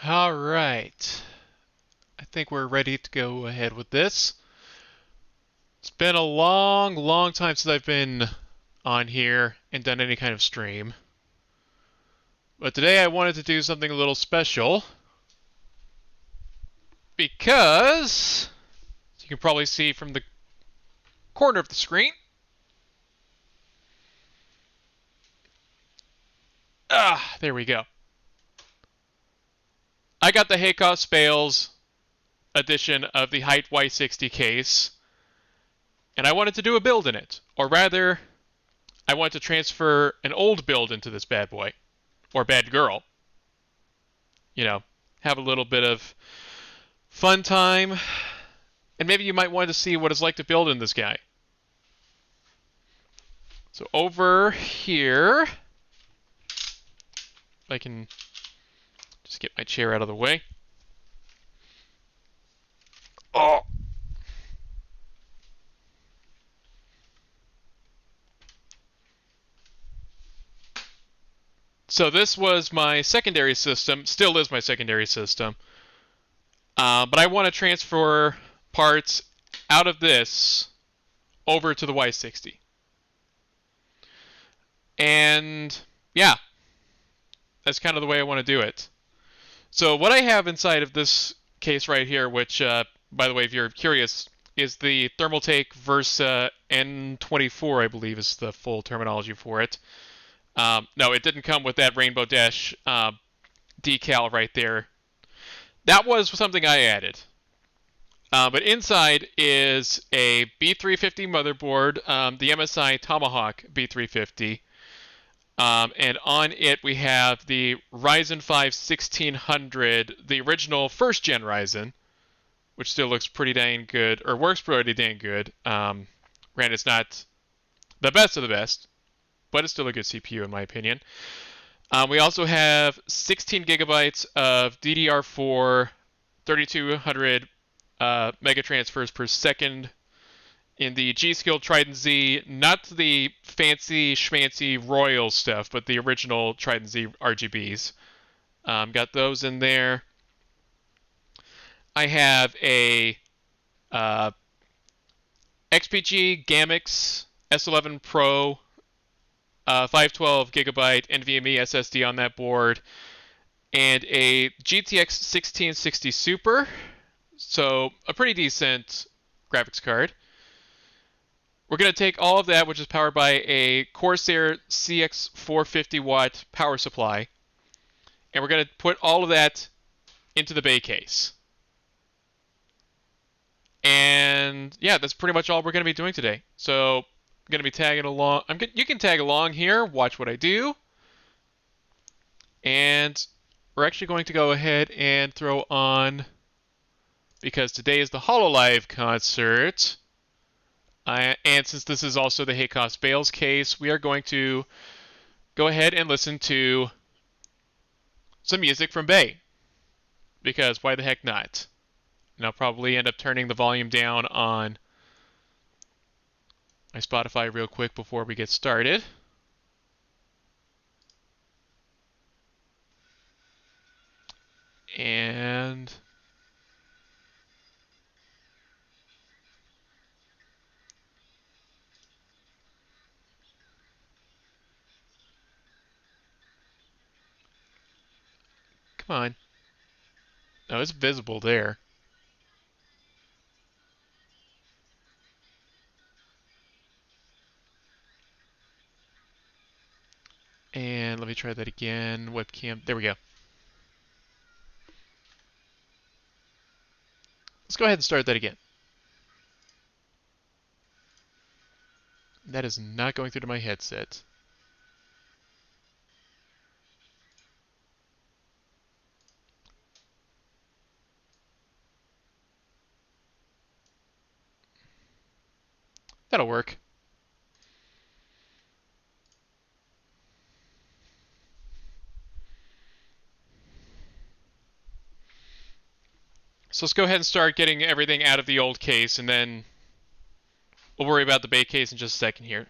All right. I think we're ready to go ahead with this. It's been a long, long time since I've been on here and done any kind of stream. But today I wanted to do something a little special because, as you can probably see from the corner of the screen, there we go. I got the Hakos Baelz edition of the Hyte Y60 case, and I wanted to do a build in it. Or rather, I want to transfer an old build into this bad boy. Or bad girl. You know, have a little bit of fun time. And maybe you might want to see what it's like to build in this guy. So over here, if I can just get my chair out of the way. Oh! So this was my secondary system, still is my secondary system. But I want to transfer parts out of this over to the Y60. And yeah, that's kind of the way I want to do it. So what I have inside of this case right here, which, by the way, if you're curious, is the Thermaltake Versa N24, I believe is the full terminology for it. No, it didn't come with that Rainbow Dash decal right there. That was something I added. But inside is a B350 motherboard, the MSI Tomahawk B350. And on it we have the Ryzen 5 1600, the original first gen Ryzen, which still looks pretty dang good, or works pretty dang good. Granted, it's not the best of the best, but it's still a good CPU in my opinion. We also have 16 gigabytes of DDR4 3200 mega transfers per second in the G-Skill Trident Z, not the fancy schmancy Royal stuff, but the original Trident Z RGBs. Got those in there. I have a XPG Gamix S11 Pro 512 gigabyte NVMe SSD on that board, and a GTX 1660 Super, so a pretty decent graphics card. We're going to take all of that, which is powered by a Corsair CX 450 watt power supply, and we're going to put all of that into the bay case. And yeah, that's pretty much all we're going to be doing today. So I'm going to be tagging along. You can tag along here, watch what I do. And we're actually going to go ahead and throw on, because today is the HoloLive concert, and since this is also the Hakos Baelz case, we are going to go ahead and listen to some music from Bay. Because why the heck not? And I'll probably end up turning the volume down on my Spotify real quick before we get started. And come on. No, it's visible there. And let me try that again. Webcam. There we go. Let's go ahead and start that again. That is not going through to my headset. That'll work. So let's go ahead and start getting everything out of the old case, and then we'll worry about the bay case in just a second here.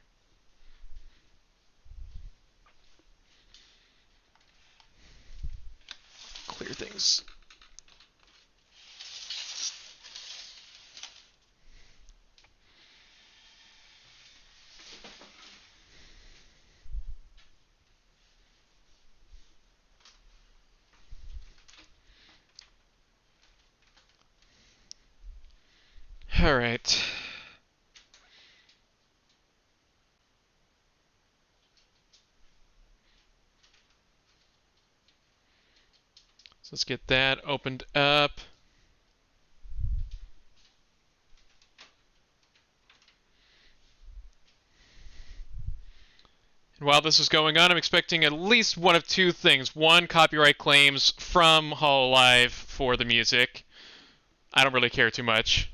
Clear things. All right. So let's get that opened up. And while this is going on, I'm expecting at least one of two things. One, copyright claims from Hololive for the music. I don't really care too much.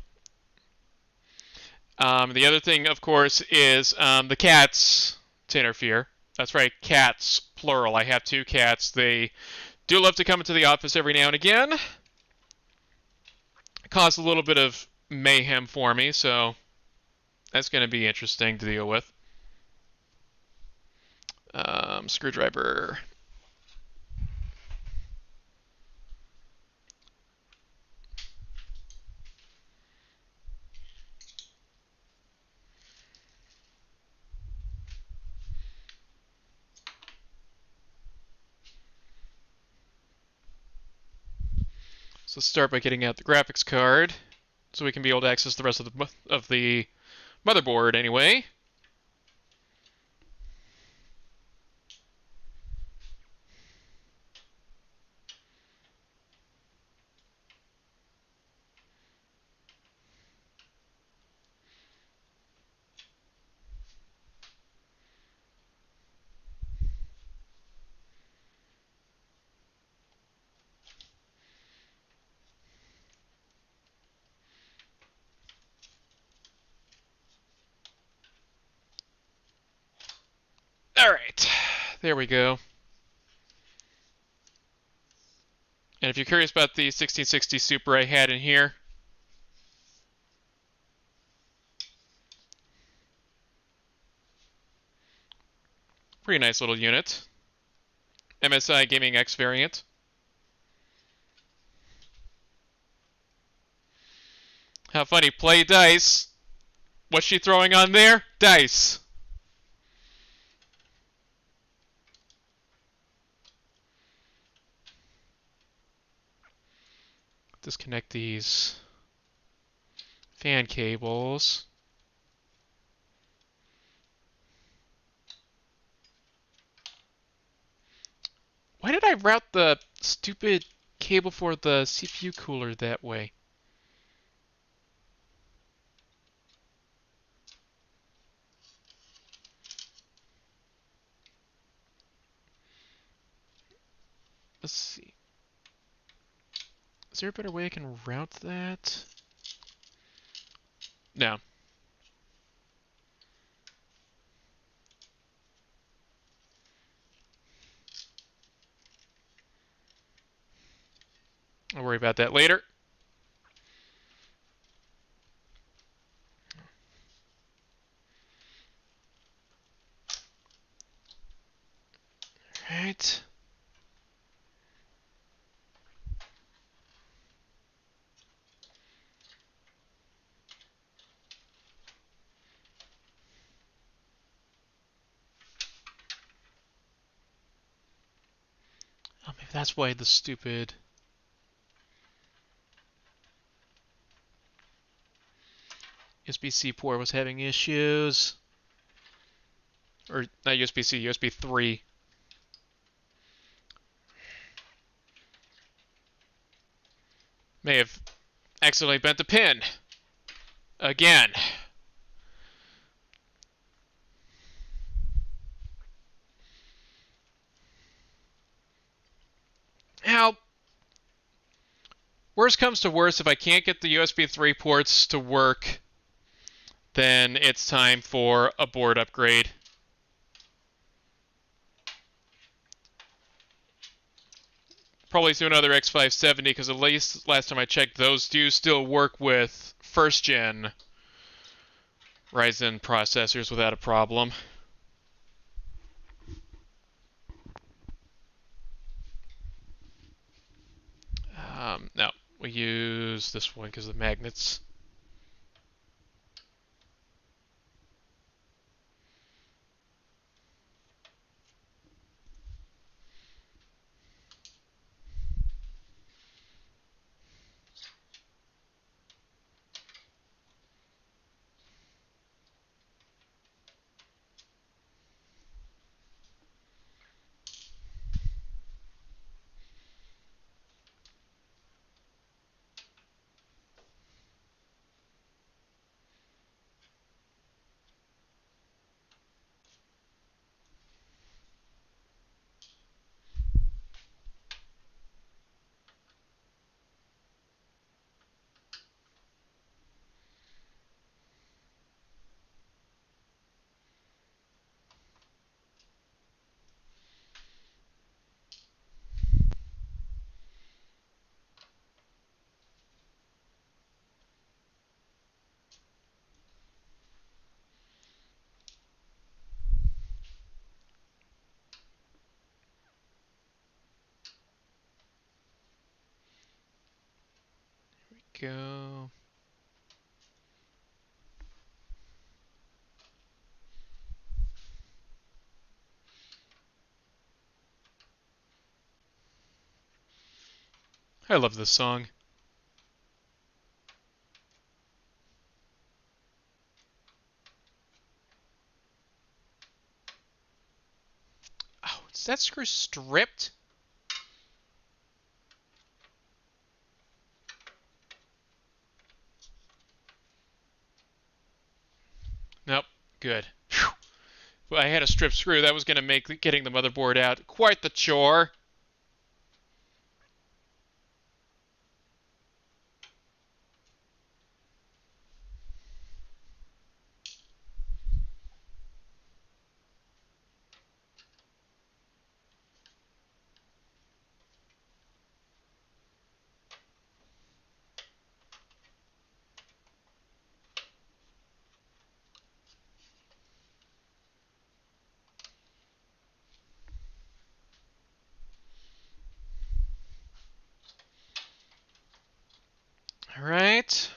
The other thing, of course, is the cats to interfere. That's right, cats, plural. I have two cats. They do love to come into the office every now and again. Cause a little bit of mayhem for me, so that's going to be interesting to deal with. Screwdriver. So let's start by getting out the graphics card, so we can be able to access the rest of the motherboard anyway. Alright, there we go. And if you're curious about the 1660 Super I had in here, pretty nice little unit. MSI Gaming X variant. How funny, play dice. What's she throwing on there? Dice. Disconnect these fan cables. Why did I route the stupid cable for the CPU cooler that way? Let's see. Is there a better way I can route that? No. I'll worry about that later. Alright. Oh, maybe that's why the stupid USB-C port was having issues. Or not USB-C, USB 3. May have accidentally bent the pin. Again. Now, worst comes to worst, if I can't get the USB 3 ports to work, then it's time for a board upgrade. Probably to another X570, because at least last time I checked, those do still work with first-gen Ryzen processors without a problem. use this one because of the magnets. Go. I love this song. Oh, is that screw stripped? Nope. Good. Whew. If I had a stripped screw, that was going to make getting the motherboard out quite the chore. All right.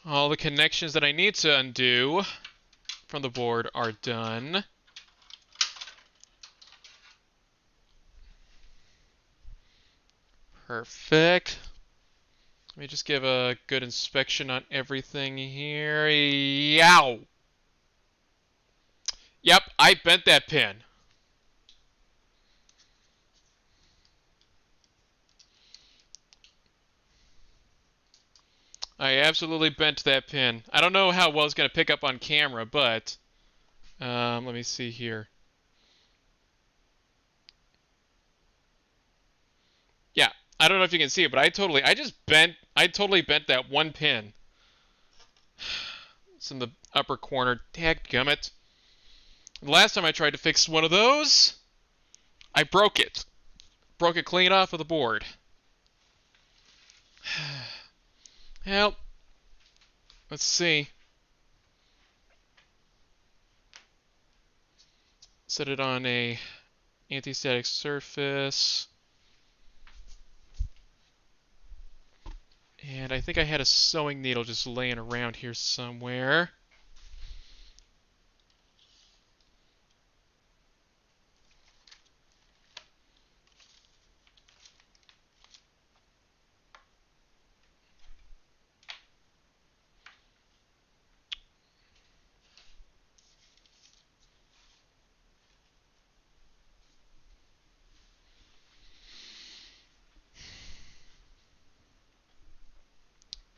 All the connections that I need to undo from the board are done. Perfect. Let me just give a good inspection on everything here. Yow! Yep, I bent that pin. I absolutely bent that pin. I don't know how well it's going to pick up on camera, but let me see here. Yeah, I don't know if you can see it, but I totally bent that one pin. It's in the upper corner. Dadgummit. The last time I tried to fix one of those, I broke it. Broke it clean off of the board. Well, let's see. Set it on a anti-static surface. And I think I had a sewing needle just laying around here somewhere.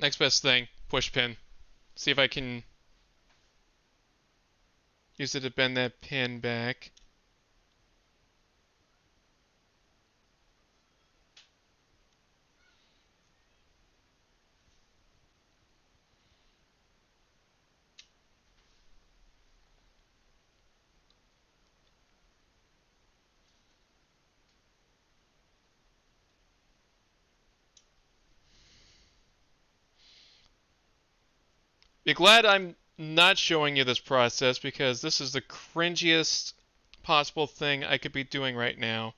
Next best thing, push pin. See if I can use it to bend that pin back. Be glad I'm not showing you this process because this is the cringiest possible thing I could be doing right now.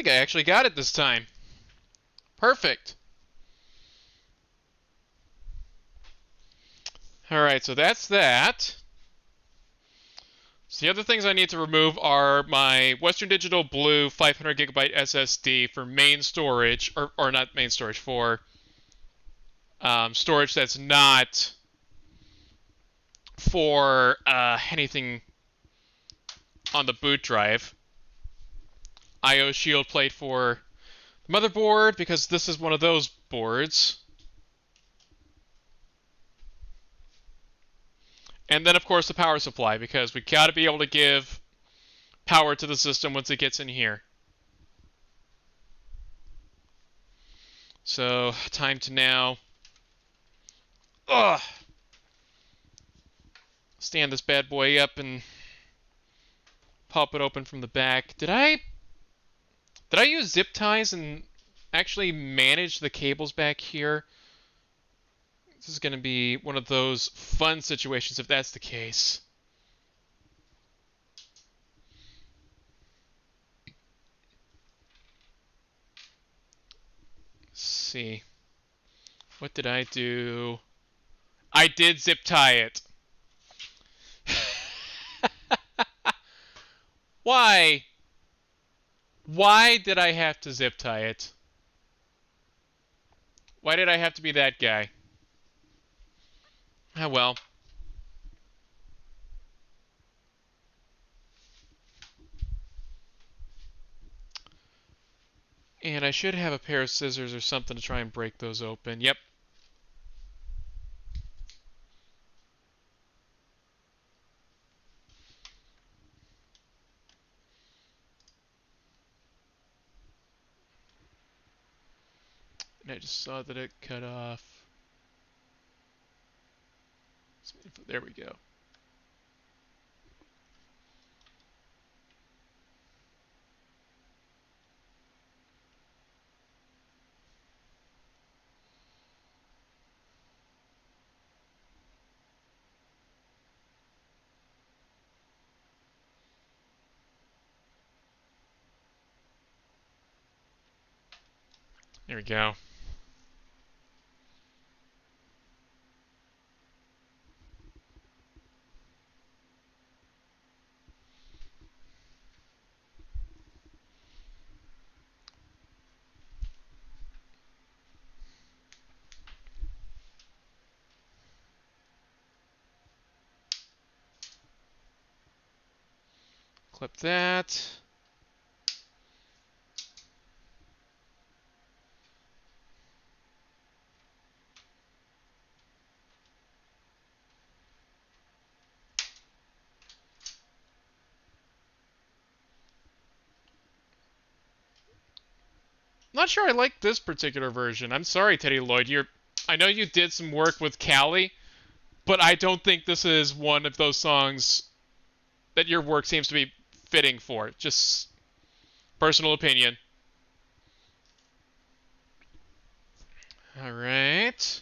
think I actually got it this time. Perfect. Alright, so that's that. So the other things I need to remove are my Western Digital Blue 500 gigabyte SSD for main storage, or not main storage, for storage that's not for anything on the boot drive. I/O shield plate for the motherboard, because this is one of those boards. And then, of course, the power supply, because we got to be able to give power to the system once it gets in here. So, time to now stand this bad boy up and pop it open from the back. Did I use zip ties and actually manage the cables back here? This is going to be one of those fun situations if that's the case. Let's see. What did I do? I did zip tie it. Why? Why did I have to zip tie it? Why did I have to be that guy? Ah, well. And I should have a pair of scissors or something to try and break those open. Yep. And I just saw that it cut off. There we go. There we go. Clip that. Not sure I like this particular version. I'm sorry, Teddy Lloyd. I know you did some work with Callie, but I don't think this is one of those songs that your work seems to be fitting for. Just personal opinion. All right.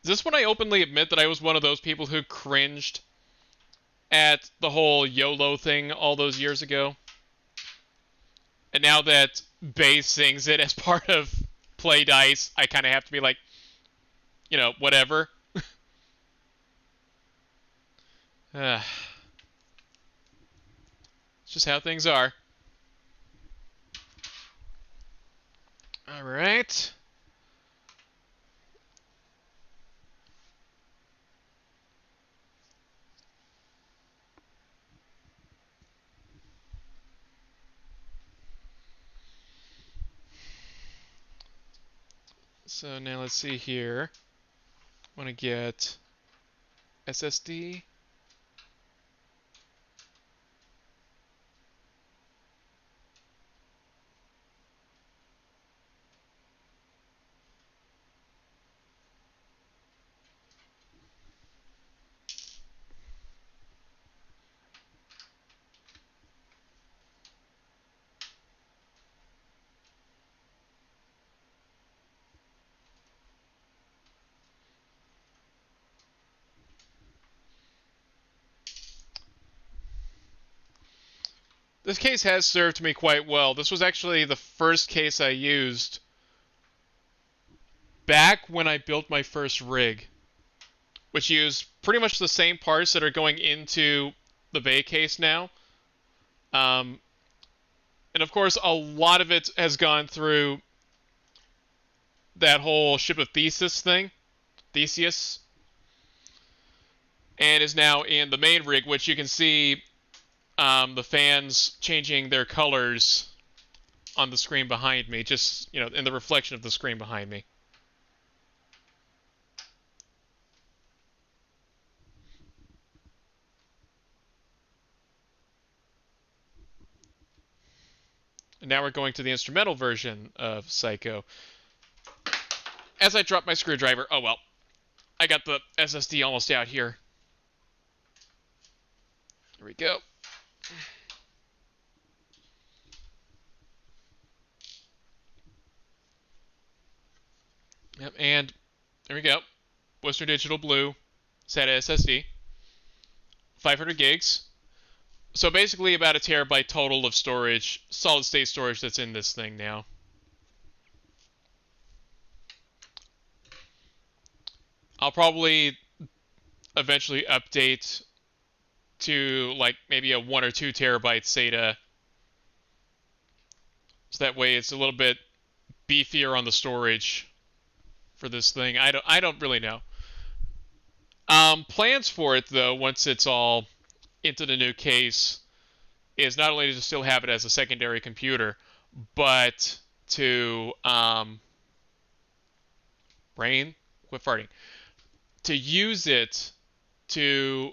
Is this when I openly admit that I was one of those people who cringed at the whole YOLO thing all those years ago? And now that Baelz sings it as part of Play Dice, I kind of have to be like, whatever. It's just how things are. All right. So now let's see here. I want to get SSD. This case has served me quite well. This was actually the first case I used back when I built my first rig, which used pretty much the same parts that are going into the Bay case now. Um, and of course, a lot of it has gone through that whole Ship of Theseus, and is now in the main rig, which you can see the fans changing their colors on the screen behind me, just, in the reflection of the screen behind me. And now we're going to the instrumental version of Psycho. As I drop my screwdriver, oh well, I got the SSD almost out here. Here we go. Yep, and there we go. Western Digital Blue SATA SSD. 500 gigs. So basically about a terabyte total of storage, solid state storage that's in this thing now. I'll probably eventually update to like maybe a 1 or 2 terabyte SATA. So that way it's a little bit beefier on the storage for this thing. I don't really know. Plans for it though, once it's all into the new case, is not only to still have it as a secondary computer, but to quit farting, to use it to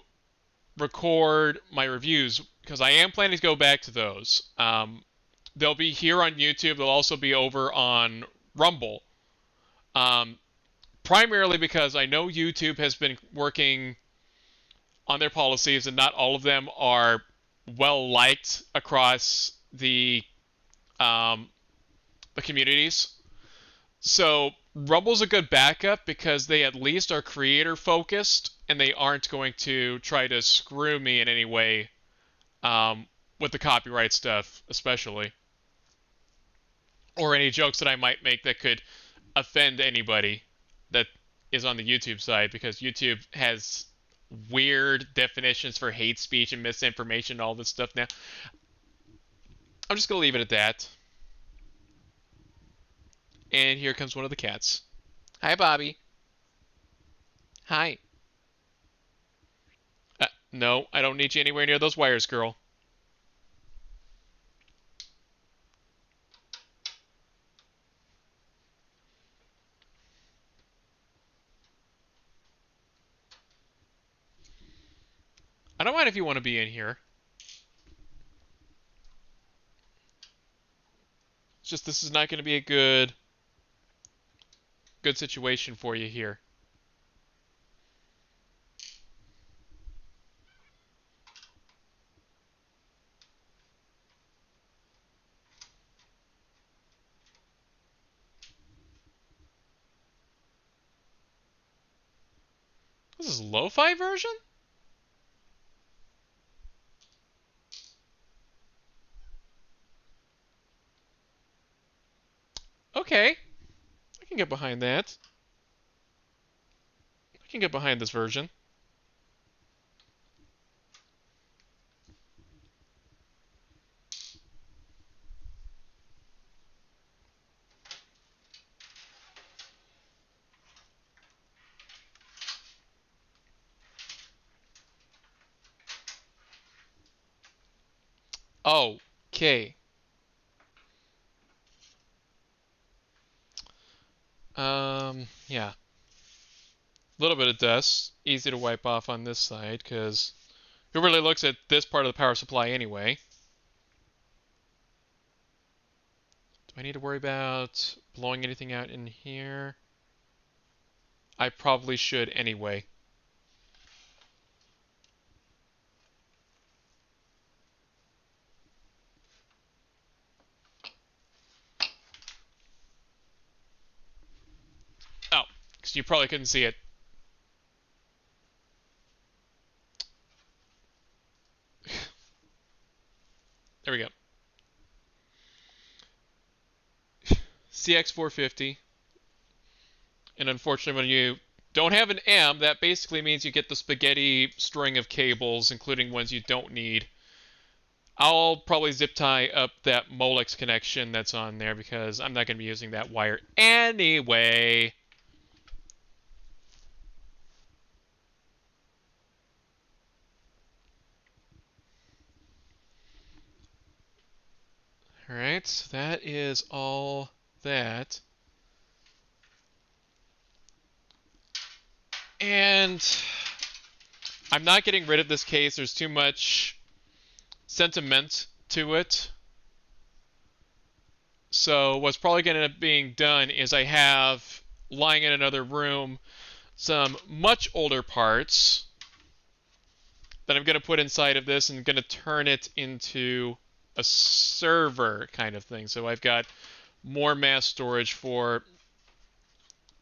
record my reviews, because I am planning to go back to those. They'll be here on YouTube. They'll also be over on Rumble. Primarily because I know YouTube has been working on their policies, and not all of them are well liked across the communities. So Rumble's a good backup because they at least are creator focused, and they aren't going to try to screw me in any way with the copyright stuff, especially, or any jokes that I might make that could offend anybody that is on the YouTube side, because YouTube has weird definitions for hate speech and misinformation and all this stuff now. I'm just going to leave it at that. And here comes one of the cats. Hi, Bobby. Hi. No, I don't need you anywhere near those wires, girl. I don't mind if you want to be in here. It's just this is not going to be a good situation for you here. This is lo-fi version? Okay. I can get behind that. I can get behind this version. Okay. Yeah. A little bit of dust. Easy to wipe off on this side, because who really looks at this part of the power supply anyway? Do I need to worry about blowing anything out in here? I probably should anyway. Oh, because you probably couldn't see it. There There we go. CX450. And unfortunately, when you don't have an M, that basically means you get the spaghetti string of cables, including ones you don't need. I'll probably zip tie up that Molex connection that's on there because I'm not going to be using that wire anyway. Alright, so that is all that. And I'm not getting rid of this case. There's too much sentiment to it. So what's probably going to end up being done is I have, lying in another room, some much older parts that I'm going to put inside of this and going to turn it into a server kind of thing. So I've got more mass storage for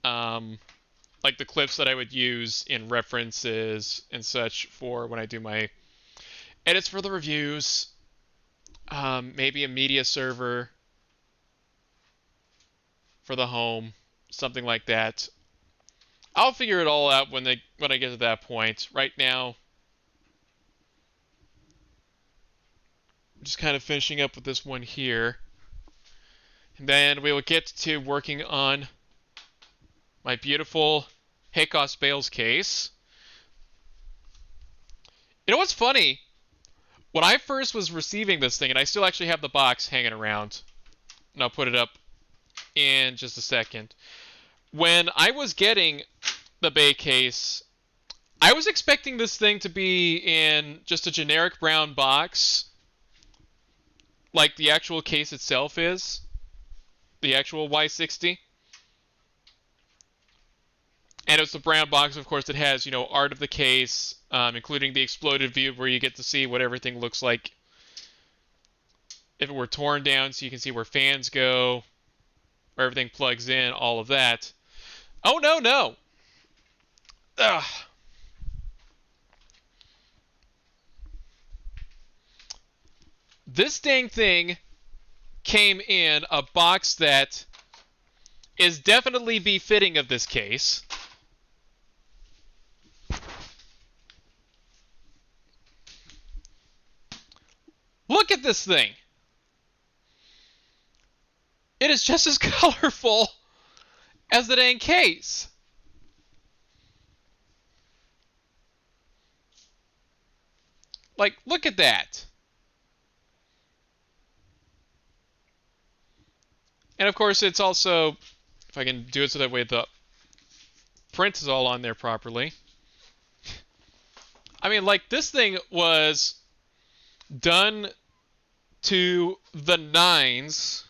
like the clips that I would use in references and such for when I do my edits for the reviews. Maybe a media server for the home, something like that. I'll figure it all out when I get to that point. Right now, I'm just kind of finishing up with this one here. And then we will get to working on my beautiful Hakos Baelz case. You know what's funny? When I first was receiving this thing, and I still actually have the box hanging around, and I'll put it up in just a second. When I was getting the Bay case, I was expecting this thing to be in just a generic brown box, like the actual case itself is, the actual Y60. And it's the brown box, of course, that has, you know, art of the case, including the exploded view where you get to see what everything looks like if it were torn down, so you can see where fans go, where everything plugs in, all of that. Oh, no, no. Ugh. This dang thing came in a box that is definitely befitting of this case. Look at this thing. It is just as colorful as the dang case. Like, look at that. And of course, it's also, if I can do it so that way the print is all on there properly. I mean, like, this thing was done to the nines.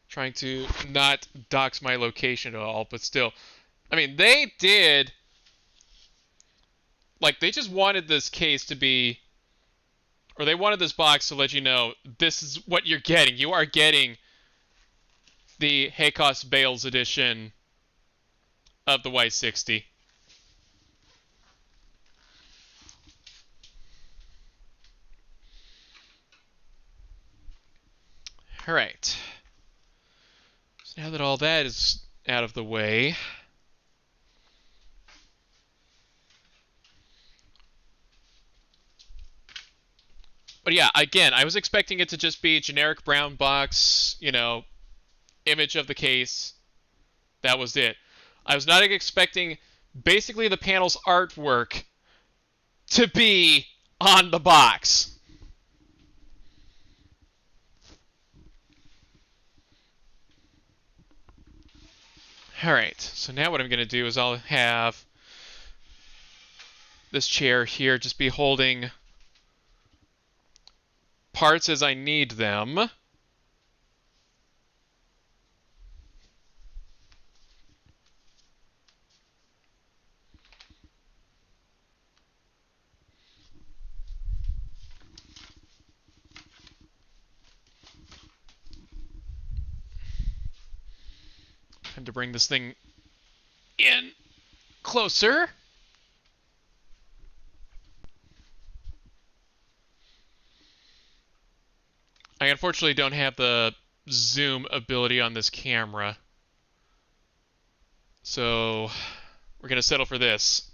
Trying to not dox my location at all, but still. I mean, they did, like, they just wanted this case to be, or they wanted this box to let you know, this is what you're getting. You are getting the Hakos Baelz edition of the Y60. Alright. So now that all that is out of the way, but yeah, again, I was expecting it to just be a generic brown box, you know, image of the case. That was it. I was not expecting basically the panel's artwork to be on the box. Alright, so now what I'm going to do is I'll have this chair here just be holding parts as I need them. Time to bring this thing in closer. I unfortunately don't have the zoom ability on this camera, so we're going to settle for this.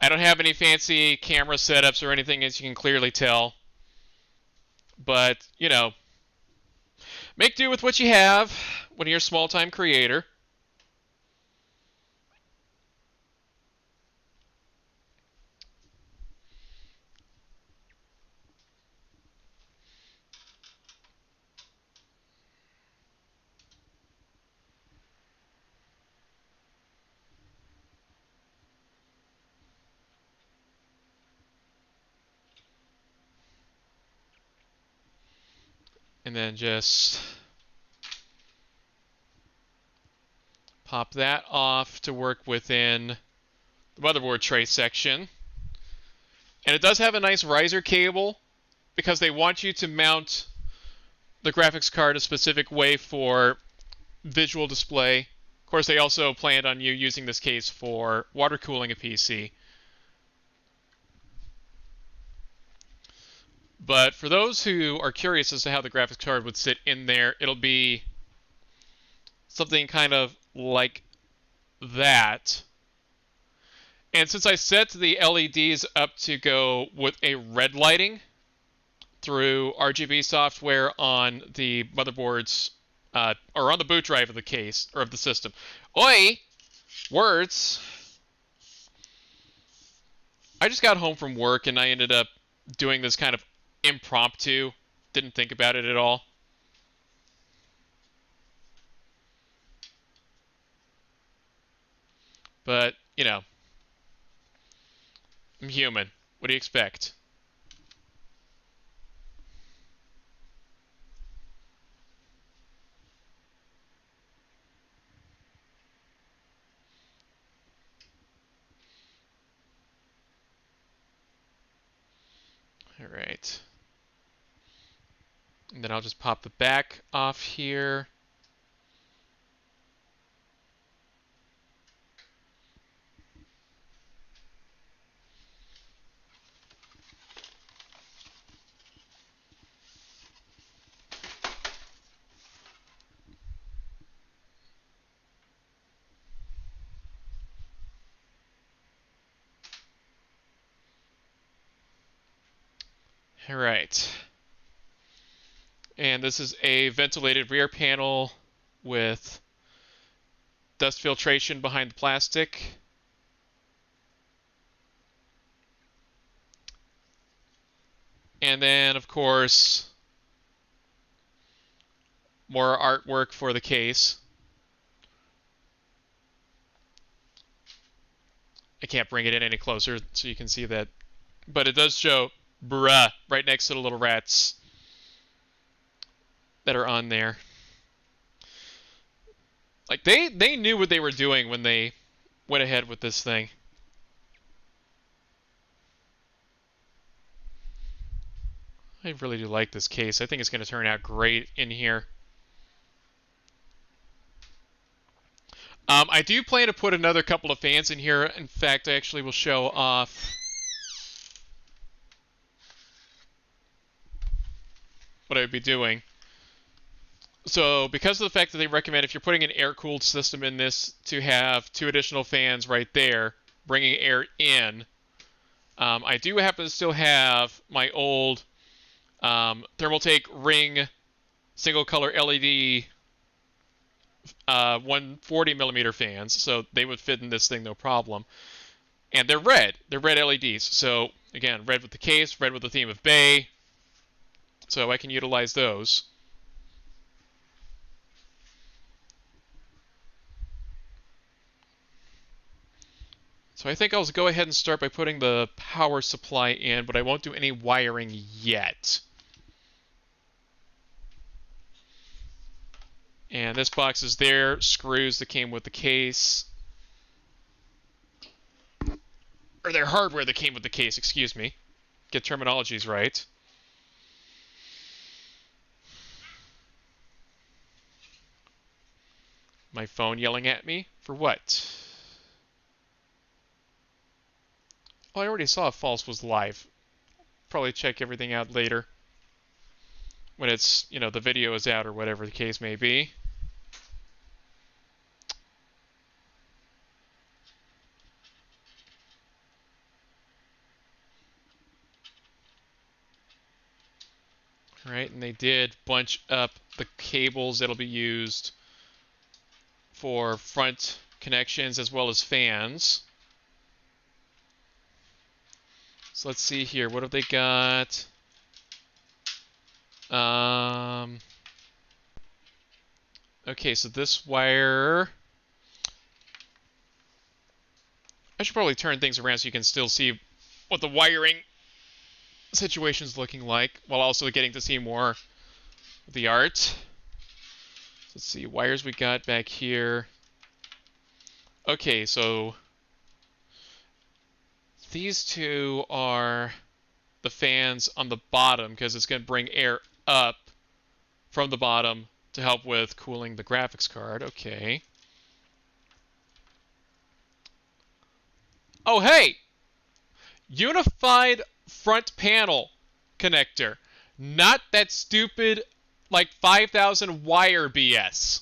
I don't have any fancy camera setups or anything, as you can clearly tell. But, you know, make do with what you have when you're a small-time creator. And then just pop that off to work within the motherboard tray section. And it does have a nice riser cable because they want you to mount the graphics card a specific way for visual display. Of course, they also planned on you using this case for water cooling a PC. But for those who are curious as to how the graphics card would sit in there, it'll be something kind of like that. And since I set the LEDs up to go with a red lighting through RGB software on the motherboards, or on the boot drive of the case, or of the system. Oi! Words! I just got home from work and I ended up doing this kind of impromptu. Didn't think about it at all. But, you know, I'm human. What do you expect? Alright. And then I'll just pop the back off here. Alright. And this is a ventilated rear panel with dust filtration behind the plastic. And then, of course, more artwork for the case. I can't bring it in any closer so you can see that. But it does show bruh right next to the little rats that are on there. Like, they knew what they were doing when they went ahead with this thing. I really do like this case. I think it's going to turn out great in here. I do plan to put another couple of fans in here. In fact, I actually will show off what I would be doing. So, because of the fact that they recommend if you're putting an air-cooled system in this to have 2 additional fans right there, bringing air in, I do happen to still have my old Thermaltake ring single-color LED 140mm fans, so they would fit in this thing no problem. And they're red. They're red LEDs. So, again, red with the case, red with the theme of Bay. So I can utilize those. So I think I'll go ahead and start by putting the power supply in, but I won't do any wiring yet. And this box is their screws that came with the case. Or their hardware that came with the case, excuse me. Get terminologies right. My phone yelling at me? For what? Oh, I already saw if false was live. probably check everything out later when it's, the video is out or whatever the case may be. All right, and they did bunch up the cables that'll be used for front connections as well as fans. So let's see here. What have they got? Okay, so this wire... I should probably turn things around so you can still see what the wiring situation's looking like, while also getting to see more of the art. Let's see, wires we got back here. Okay, so these two are the fans on the bottom because it's going to bring air up from the bottom to help with cooling the graphics card. Okay. Oh, hey! Unified front panel connector. Not that stupid, like 5,000 wire BS.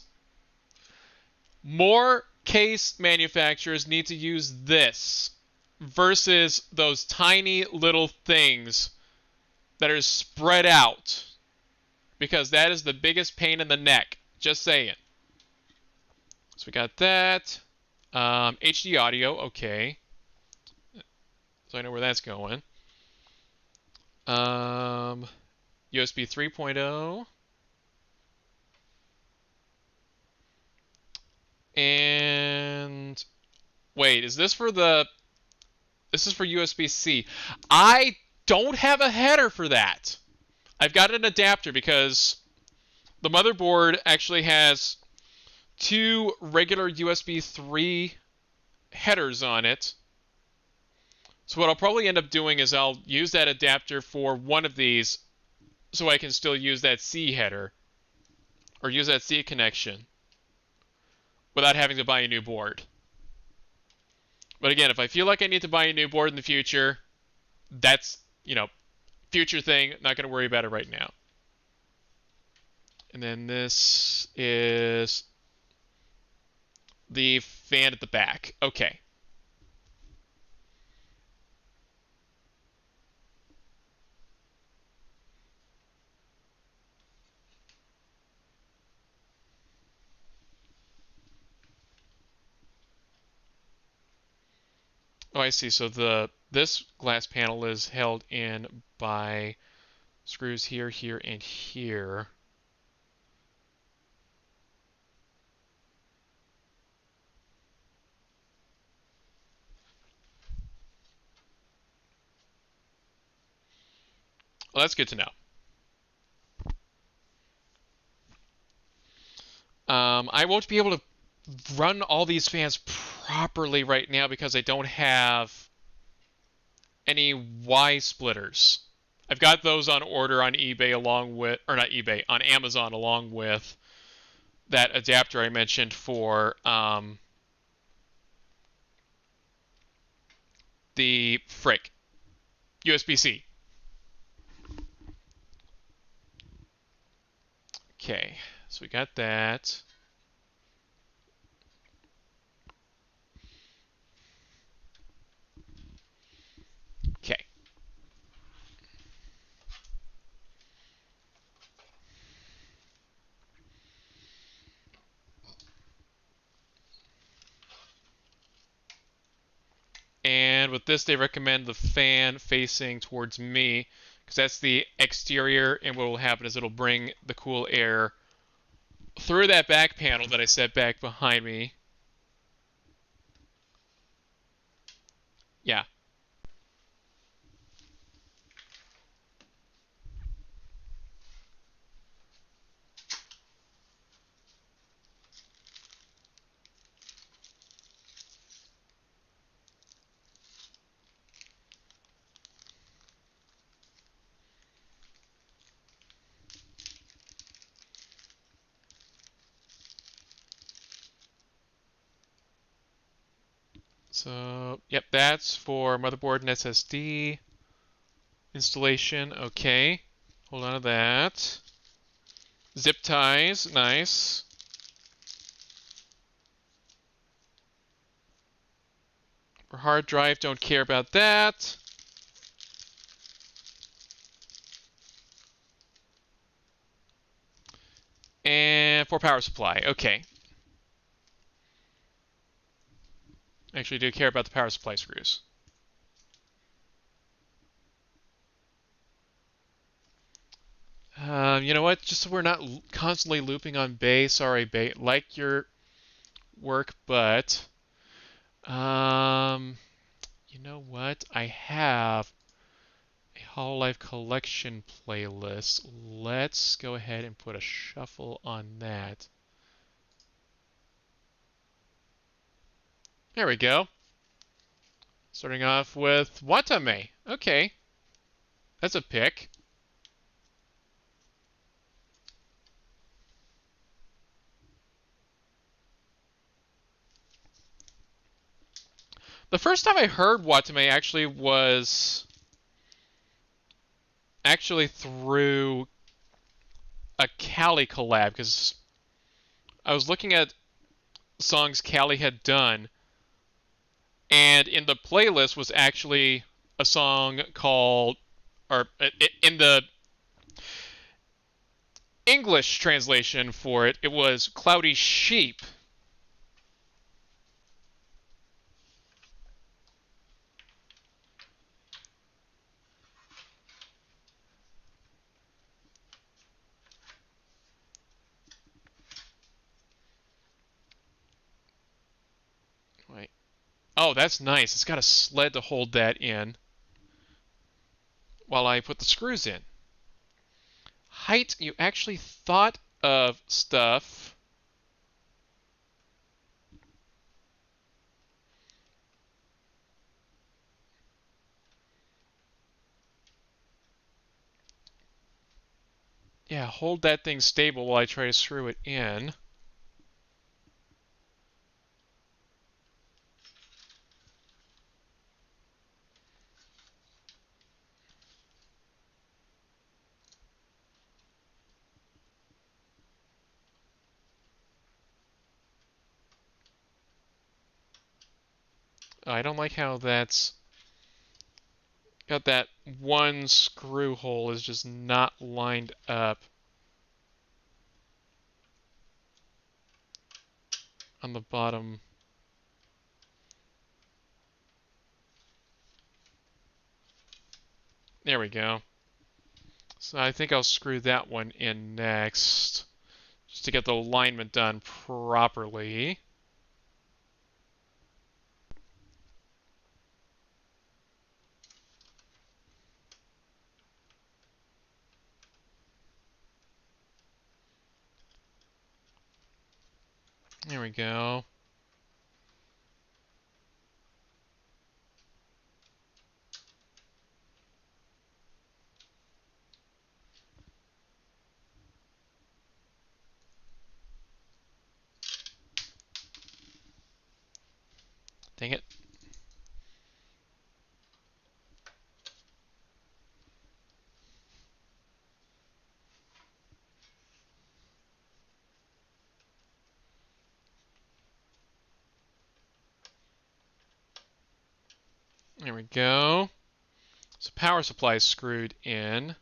More case manufacturers need to use this versus those tiny little things that are spread out, because that is the biggest pain in the neck. Just saying. So we got that. HD audio, okay. So I know where that's going. USB 3.0. And wait, is this for the... This is for USB-C. I don't have a header for that. I've got an adapter because the motherboard actually has two regular USB 3 headers on it. So what I'll probably end up doing is I'll use that adapter for one of these so I can still use that C header or use that C connection without having to buy a new board. But again, if I feel like I need to buy a new board in the future, that's, future thing. Not going to worry about it right now. And then this is the fan at the back. Okay. Oh, I see. So this glass panel is held in by screws here, here, and here. Well, that's good to know. I won't be able to run all these fans properly right now because I don't have any Y splitters. I've got those on order on eBay along with, or not eBay, on Amazon along with that adapter I mentioned for the frick USB-C. Okay, so we got that. Okay. And with this, they recommend the fan facing towards me because that's the exterior, and what will happen is it'll bring the cool air through that back panel that I set back behind me. Yeah. So, yep, that's for motherboard and SSD. Installation, okay. Hold on to that. Zip ties, nice. For hard drive, don't care about that. And for power supply, okay. Actually, do care about the power supply screws. You know what? Just so we're not constantly looping on Bay. Sorry, Bay. Like your work, but you know what? I have a Hololive collection playlist. Let's go ahead and put a shuffle on that. There we go. Starting off with Watame. Okay, that's a pick. The first time I heard Watame actually was through a Cali collab, because I was looking at songs Cali had done, and in the playlist was actually a song called, or in the English translation for it, it was Cloudy Sheep. Wait. Oh, that's nice. It's got a sled to hold that in while I put the screws in. Hyte, you actually thought of stuff. Yeah, hold that thing stable while I try to screw it in. I don't like how that's got that one screw hole is just not lined up on the bottom. There we go. So I think I'll screw that one in next, just to get the alignment done properly. There we go. Dang it. There we go. So power supply is screwed in.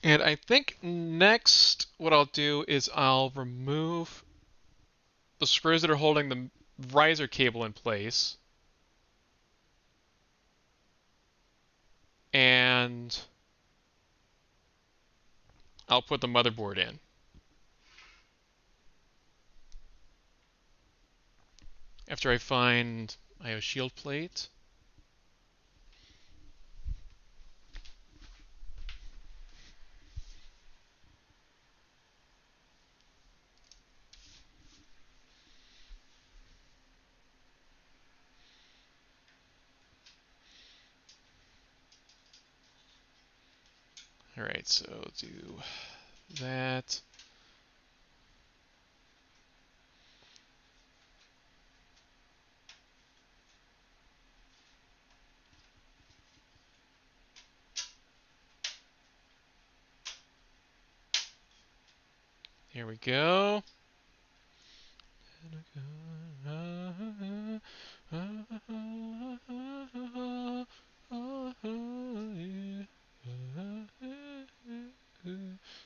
And I think next what I'll do is I'll remove the screws that are holding the riser cable in place. And I'll put the motherboard in. After I find IO shield plate. Alright, so do that. Here we go.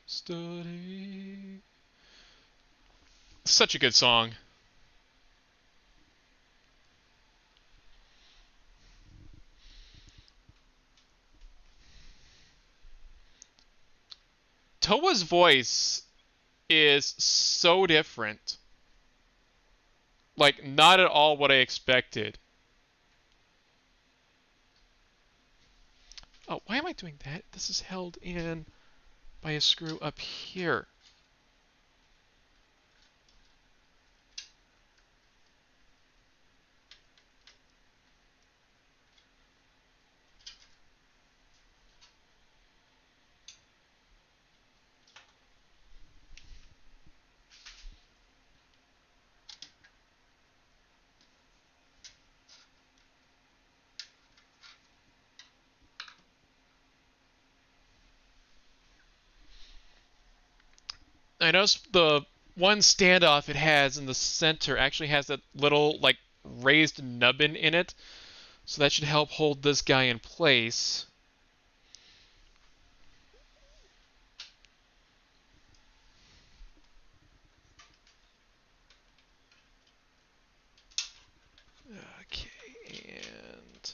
Study. Such a good song. Toa's voice is so different. Like, not at all what I expected. Oh, why am I doing that? This is held in by a screw up here. I noticed the one standoff it has in the center actually has that little, like, raised nubbin in it. So that should help hold this guy in place. Okay, and...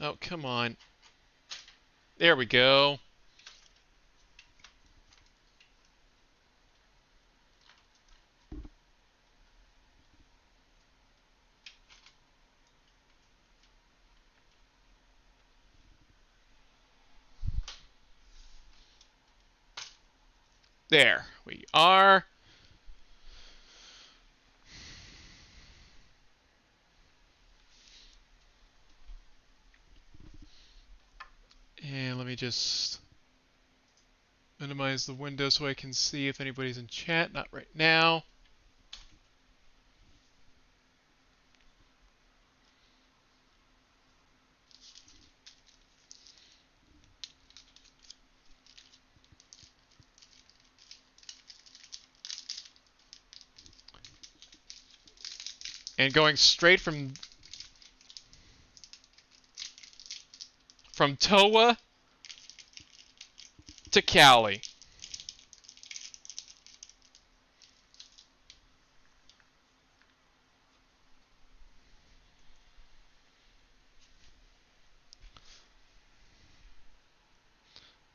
Oh, come on. There we go. There we are. And let me just minimize the window so I can see if anybody's in chat. Not right now. And going straight from Toa to Cali.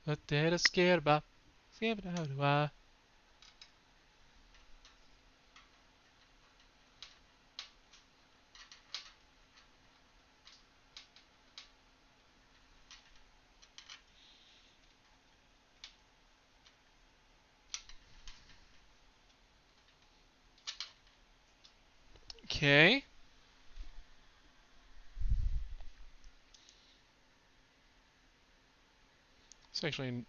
What did I scared about? Scared about how do I? Okay. It's actually...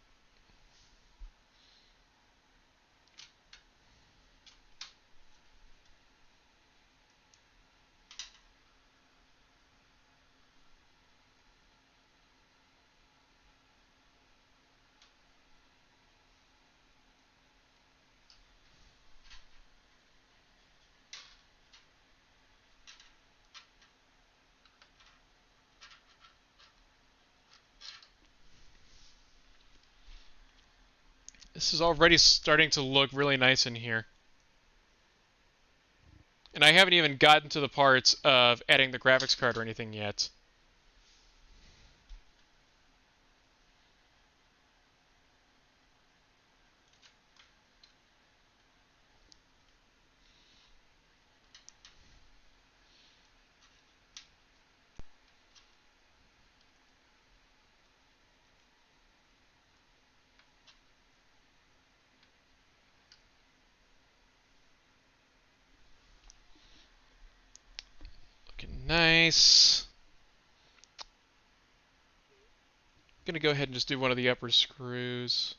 This is already starting to look really nice in here. And I haven't even gotten to the parts of adding the graphics card or anything yet. Looking nice. Gonna go ahead and just do one of the upper screws.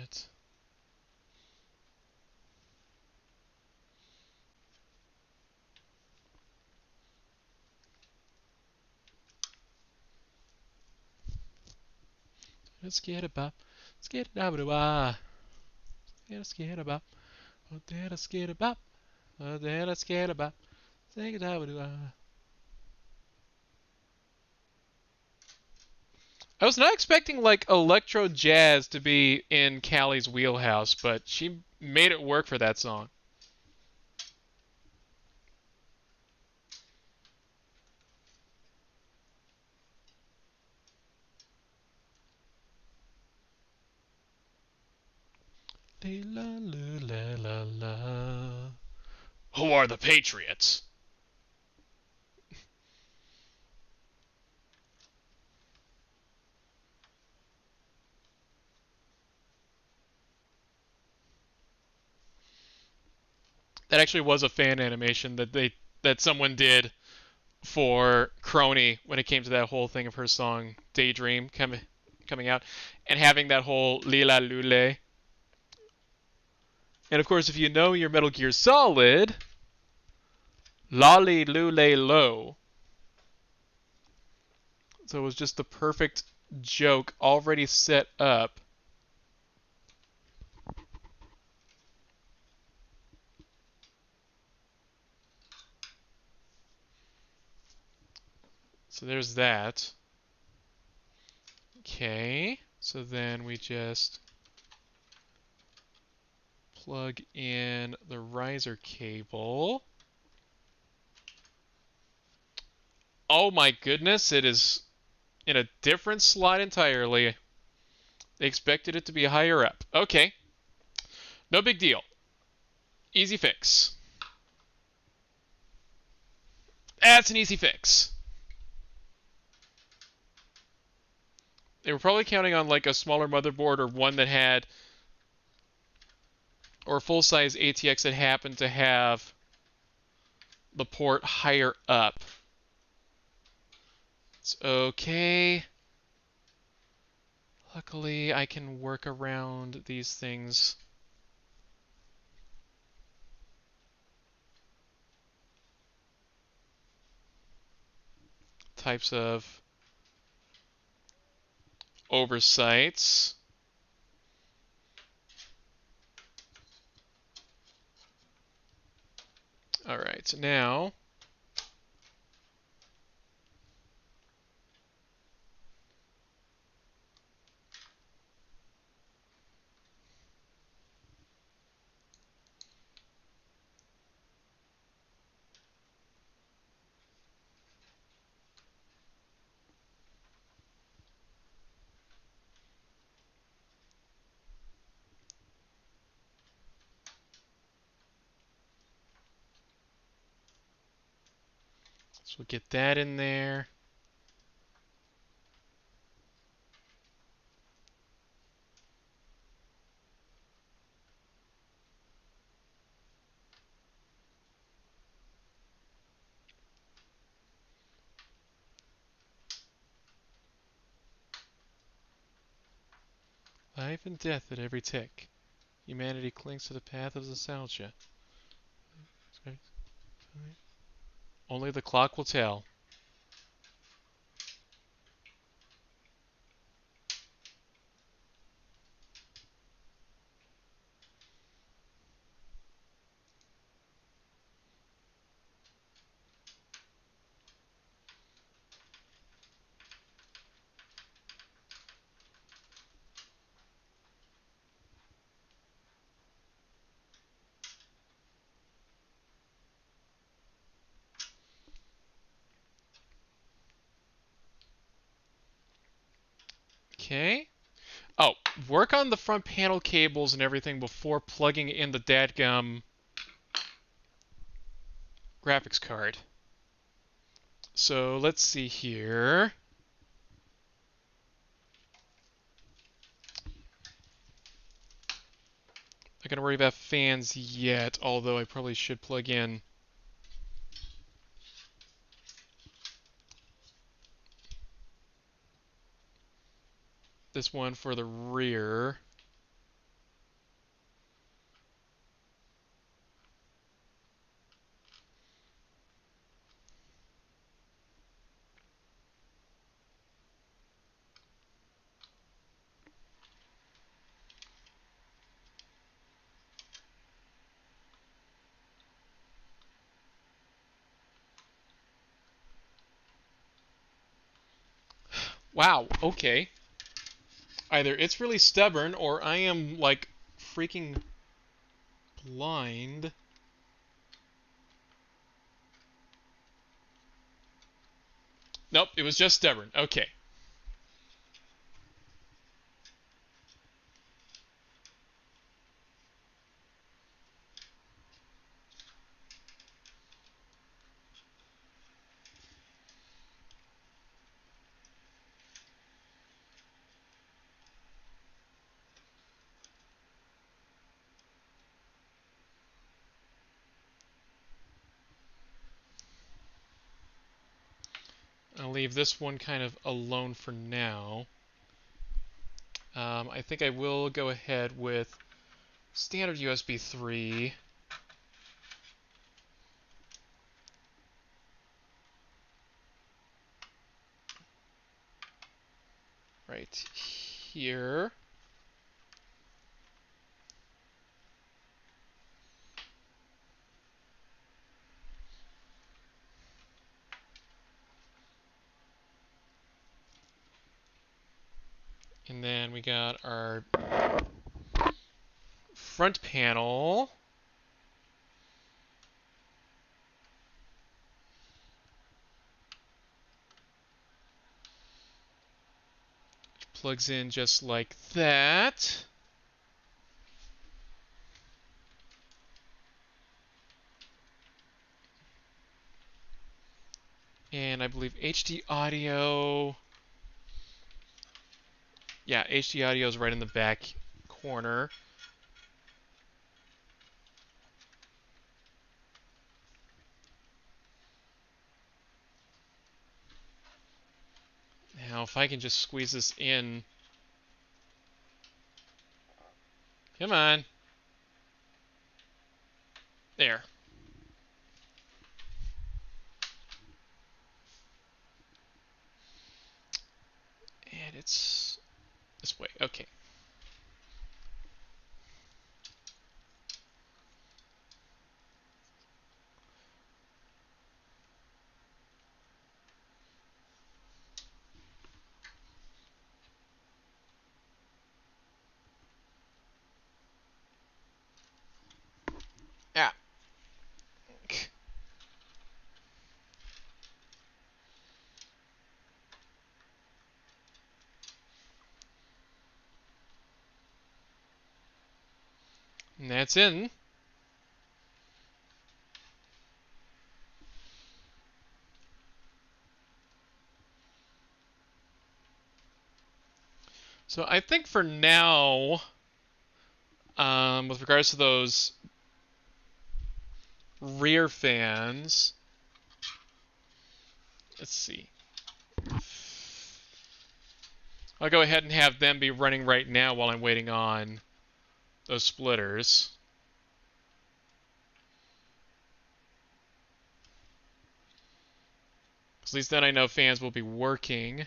it. Let's get it up. Let's get it up. Let's get it up. Let's get it up. Let's get it up. Take it up. I was not expecting like electro jazz to be in Callie's wheelhouse, but she made it work for that song. La la la la la. Who are the Patriots? That actually was a fan animation that someone did for Crony when it came to that whole thing of her song Daydream coming out and having that whole Lila Lule. And of course, if you know your Metal Gear Solid, Lolly Lule Low. So it was just the perfect joke already set up. So there's that. Okay, so then we just plug in the riser cable. Oh my goodness, it is in a different slot entirely. They expected it to be higher up. Okay, no big deal. Easy fix. That's an easy fix. They were probably counting on like a smaller motherboard or one that had, or a full-size ATX that happened to have the port higher up. It's okay. Luckily, I can work around these things. Types of oversights. Alright, now so we'll get that in there. Life and death at every tick. Humanity clings to the path of nostalgia. Only the clock will tell. Okay. Oh, work on the front panel cables and everything before plugging in the dadgum graphics card. So let's see here. Not gonna worry about fans yet, although I probably should plug in this one for the rear. Wow, okay. Either it's really stubborn, or I am, like, freaking blind. Nope, it was just stubborn. Okay. I'll leave this one kind of alone for now. I think I will go ahead with standard USB 3. Right here. And then we got our front panel. Plugs in just like that. And I believe HD audio. Yeah, HD audio is right in the back corner. Now, if I can just squeeze this in. Come on. There. And it's this way. Okay. Ah. And that's in. So I think for now, with regards to those rear fans, let's see. I'll go ahead and have them be running right now while I'm waiting on those splitters. At least then I know fans will be working.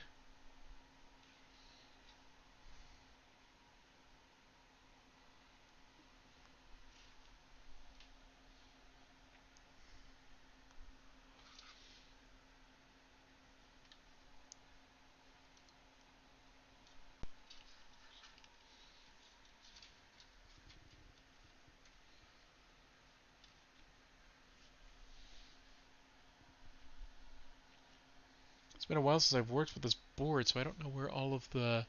It's been a while since I've worked with this board, so I don't know where all of the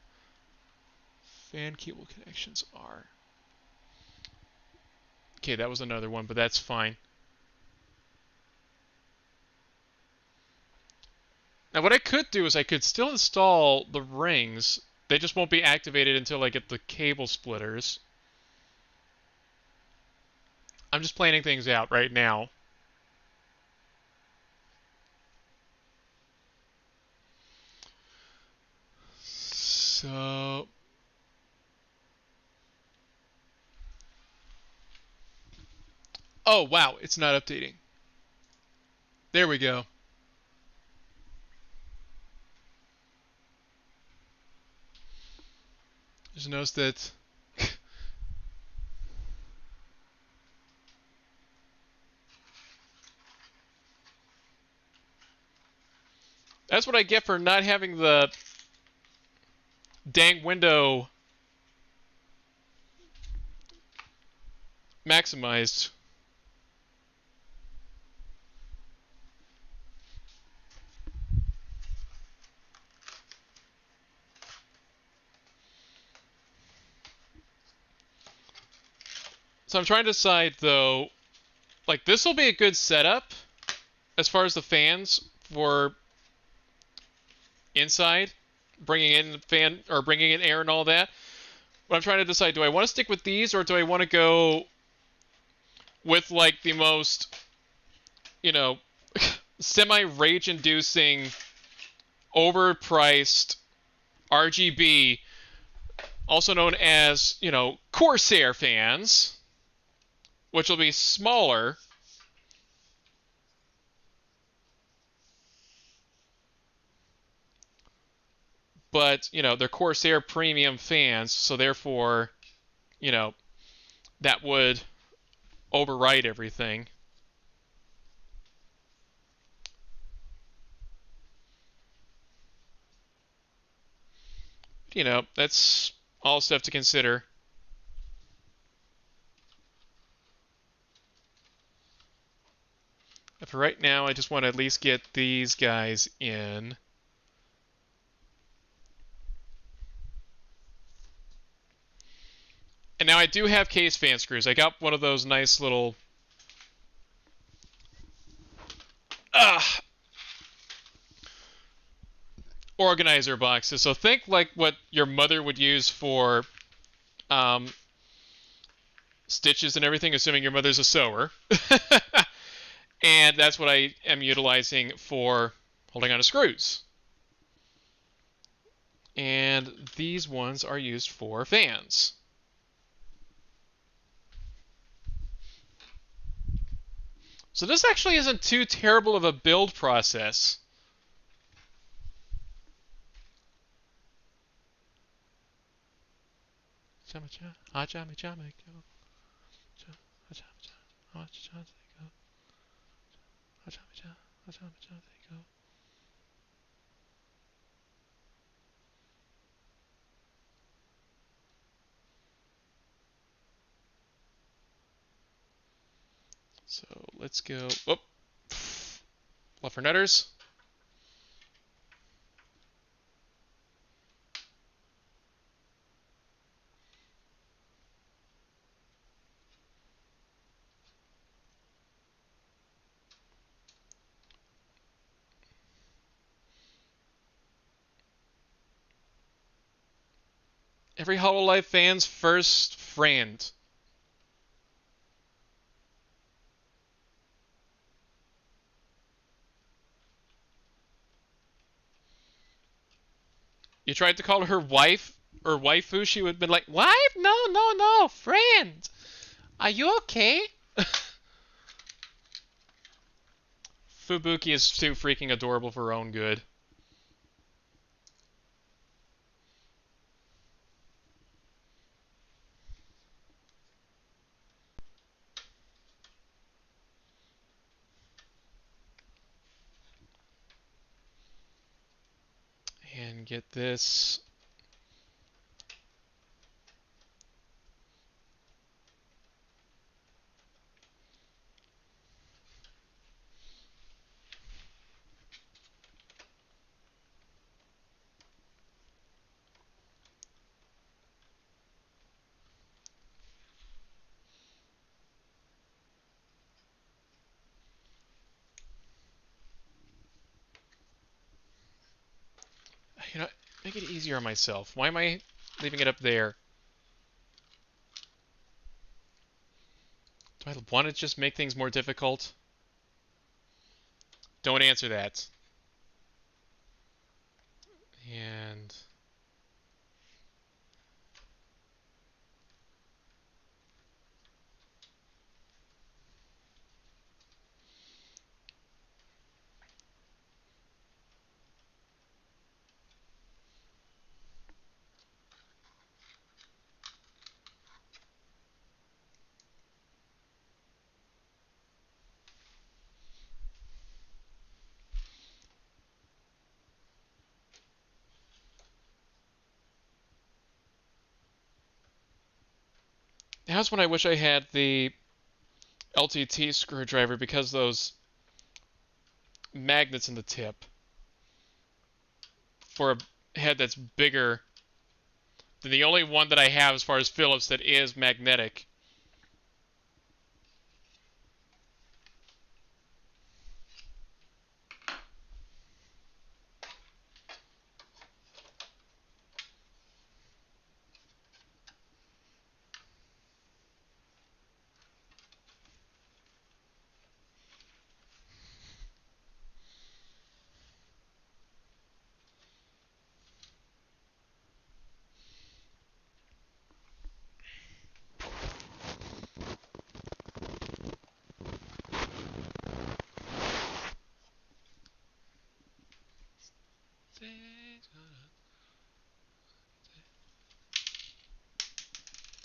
fan cable connections are. Okay, that was another one, but that's fine. Now what I could do is I could still install the rings. They just won't be activated until I get the cable splitters. I'm just planning things out right now. So... Oh, wow, it's not updating. There we go. Just notice that... That's what I get for not having the dang window maximized. So I'm trying to decide, though, like, this will be a good setup as far as the fans for inside, bringing in fan or bringing in air and all that. But I'm trying to decide, do I want to stick with these or do I want to go with like the most, you know, semi-rage inducing, overpriced RGB, also known as, Corsair fans, which will be smaller. But, they're Corsair premium fans, so therefore, you know, that would override everything. That's all stuff to consider. But for right now, I just want to at least get these guys in. And now I do have case fan screws. I got one of those nice little organizer boxes. So think like what your mother would use for stitches and everything, assuming your mother's a sewer. And that's what I am utilizing for holding on to screws. And these ones are used for fans. So this actually isn't too terrible of a build process. So let's go. Whoop. Fluffernutters. Every Hololive fan's first friend. You tried to call her wife or waifu, she would have been like, wife? No, no, no, friend. Are you okay? Fubuki is too freaking adorable for her own good. And get this. Make it easier on myself. Why am I leaving it up there? Do I want to just make things more difficult? Don't answer that. And Now's when I wish I had the LTT screwdriver because those magnets in the tip for a head that's bigger than the only one that I have as far as Phillips that is magnetic.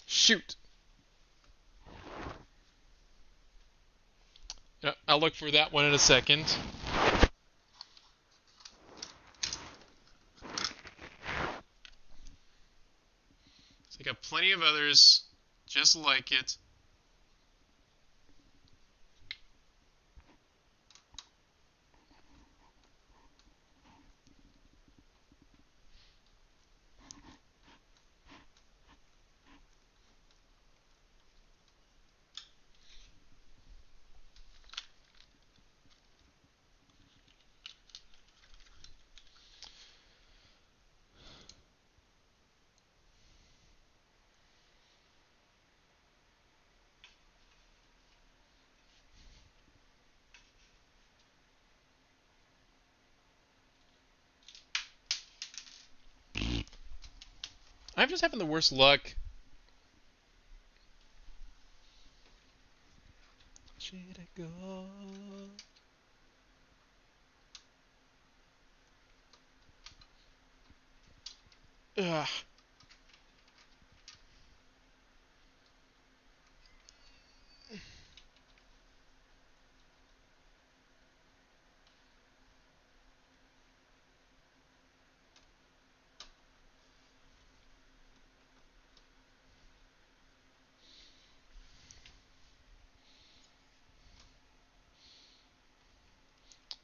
Shoot! I'll look for that one in a second. I got plenty of others just like it. I'm just having the worst luck. Should I go? Ugh.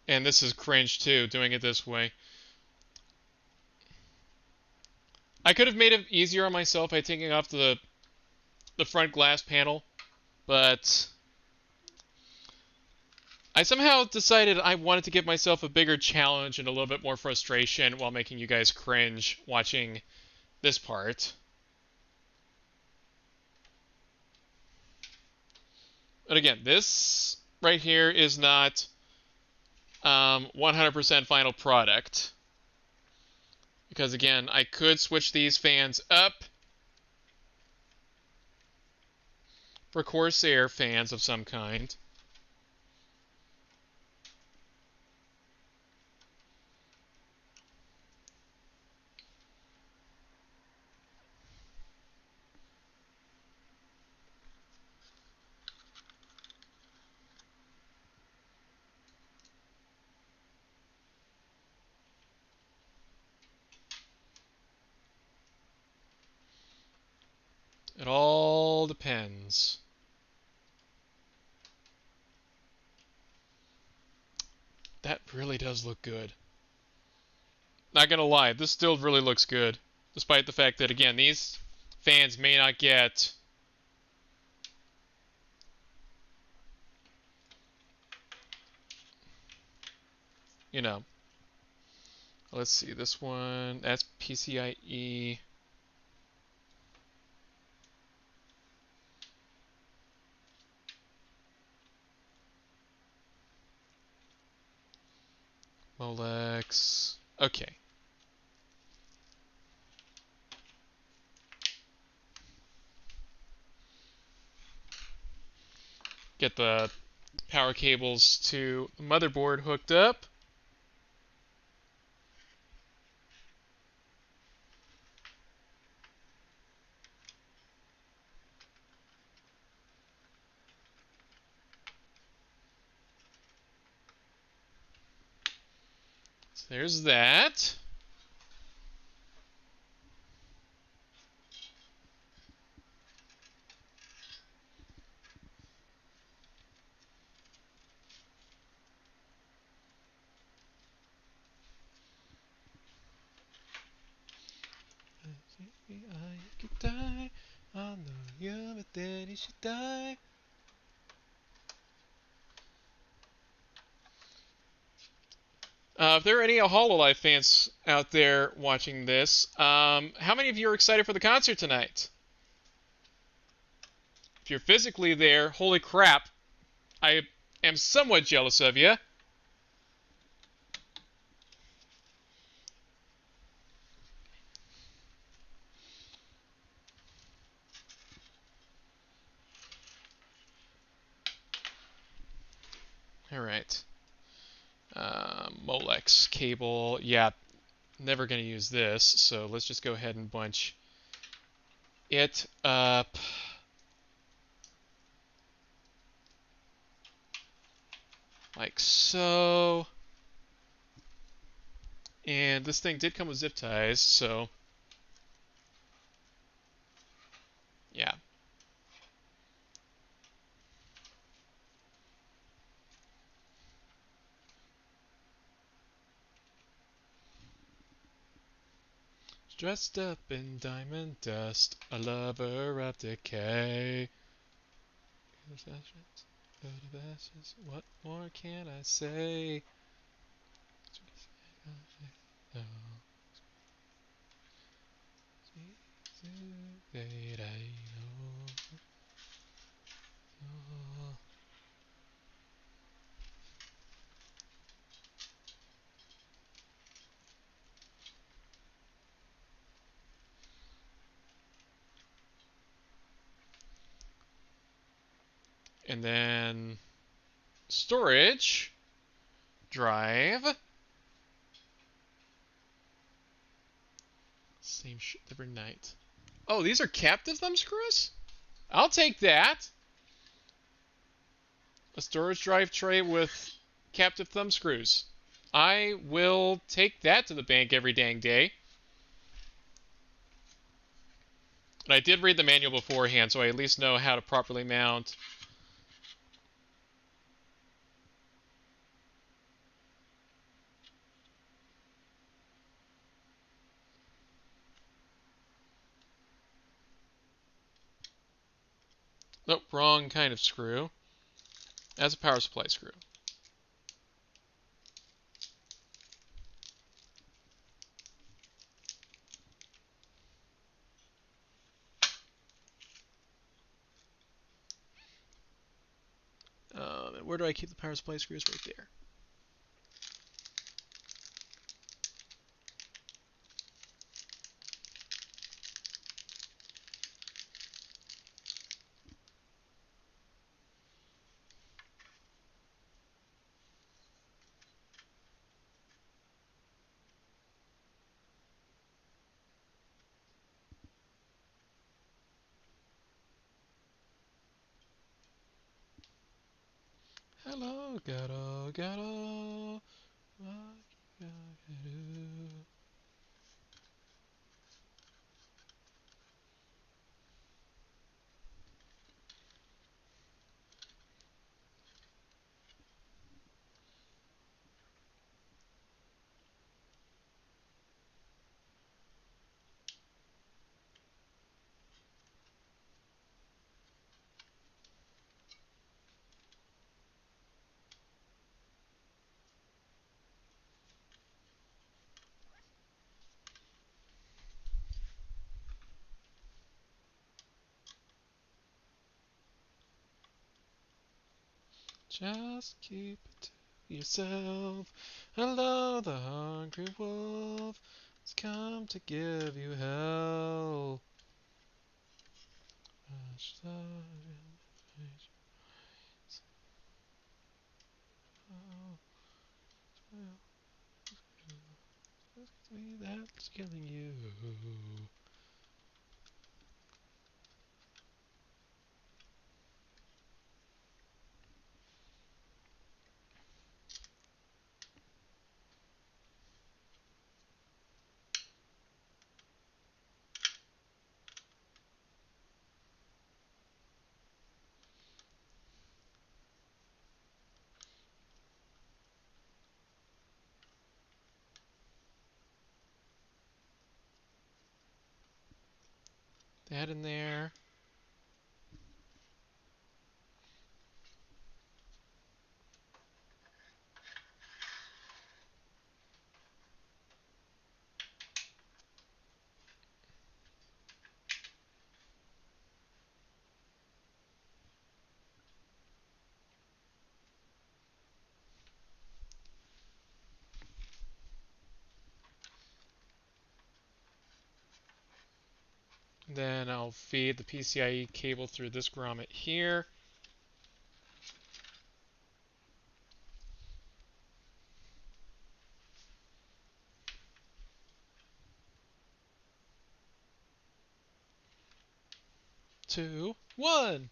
And this is cringe too, doing it this way. I could have made it easier on myself by taking off the front glass panel, but I somehow decided I wanted to give myself a bigger challenge and a little bit more frustration while making you guys cringe watching this part. But again, this right here is not 100% final product. Because again, I could switch these fans up for Corsair fans of some kind. It all depends. That really does look good. Not gonna lie, this still really looks good. Despite the fact that, again, these fans may not get... You know. Let's see, this one, that's PCIe. Molex. Okay. Get the power cables to the motherboard hooked up. So there's that. I could die. I know you, but then you should die. If there are any Hololive fans out there watching this, how many of you are excited for the concert tonight? If you're physically there, holy crap, I am somewhat jealous of you. All right. Molex cable. Yeah, never going to use this, so let's just go ahead and bunch it up. Like so. And this thing did come with zip ties, so yeah. Dressed up in diamond dust, a lover of decay. What more can I say? And then storage drive. Same shit every night. Oh, these are captive thumb screws? I'll take that. A storage drive tray with captive thumb screws. I will take that to the bank every dang day. And I did read the manual beforehand, so I at least know how to properly mount. Nope, wrong kind of screw. That's a power supply screw. And where do I keep the power supply screws? Right there. Hello, gato, gato. What you gotta do? Just keep it to yourself. Hello, the hungry wolf has come to give you hell. That's killing you. that in there. Then I'll feed the PCIe cable through this grommet here. Two, one.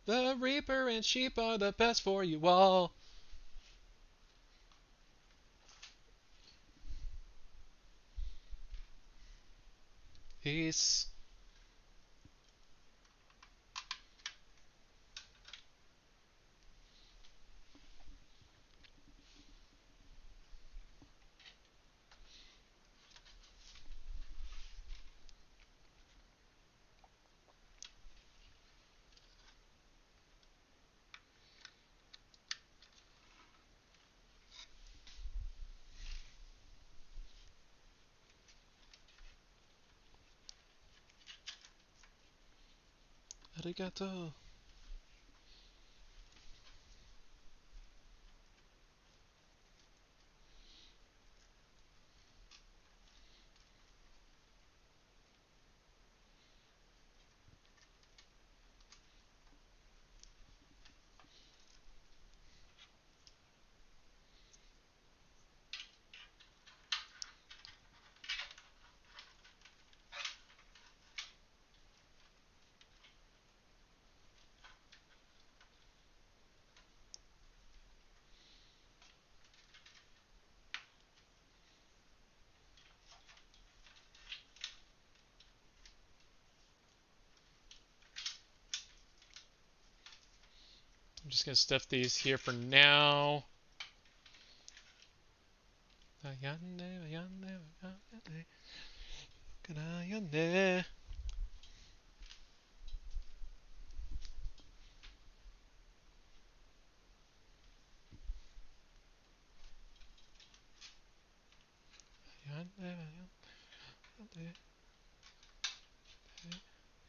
The Reaper and sheep are the best for you all. Peace. Arigato. I'm just going to stuff these here for now.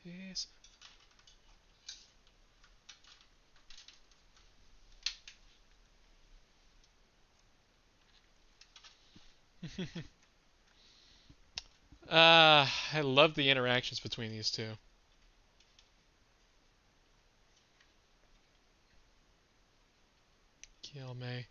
Peace. I love the interactions between these two. Kill me.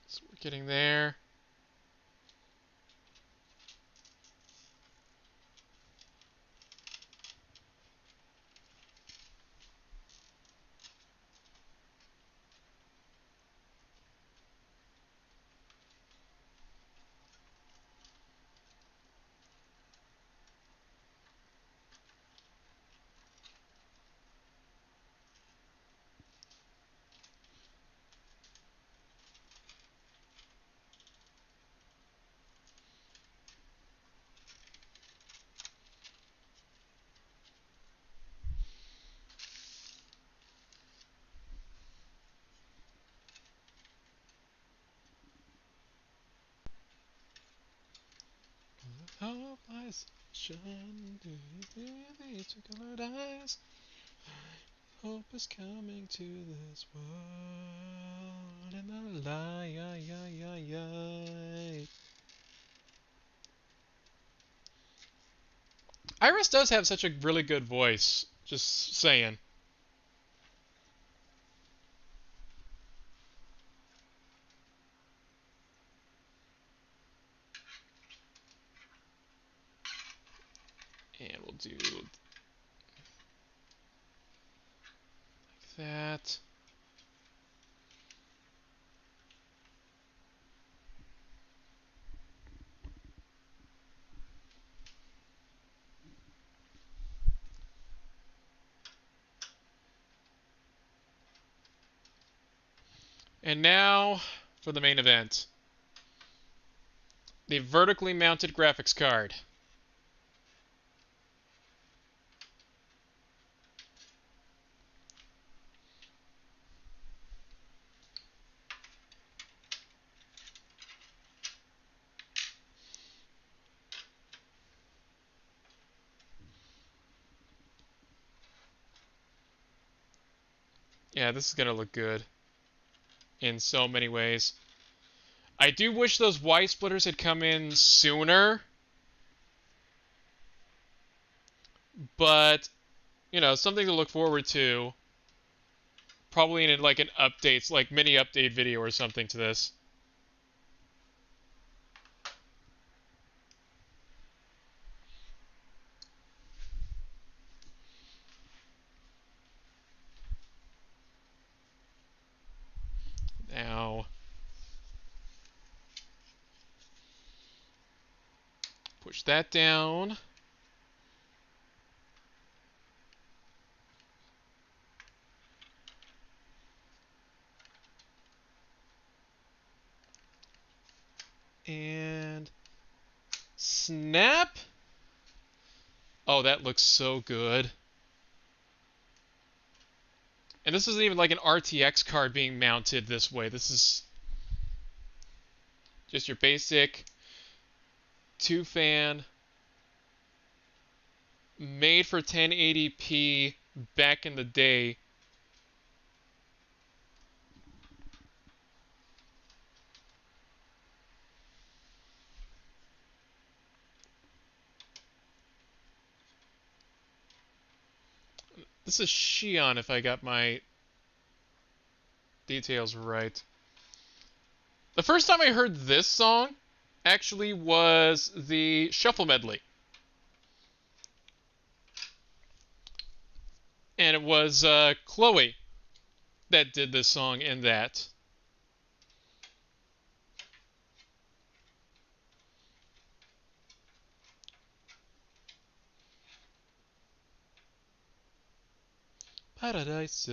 So we're getting there. Hope lies shine these colored eyes. Hope is coming to this world in the light. Iris does have such a really good voice. Just saying. And we'll do like that. And now for the main event. The vertically mounted graphics card. Yeah, this is going to look good in so many ways. I do wish those Y splitters had come in sooner, but, you know, something to look forward to. Probably in like an updates, like mini update video or something to this. Now, push that down. And snap. Oh, that looks so good. And this isn't even like an RTX card being mounted this way. This is just your basic 2-fan, made for 1080p back in the day. This is Xi'an if I got my details right. The first time I heard this song actually was the Shuffle Medley. And it was Chloe that did this song in that. Paradise.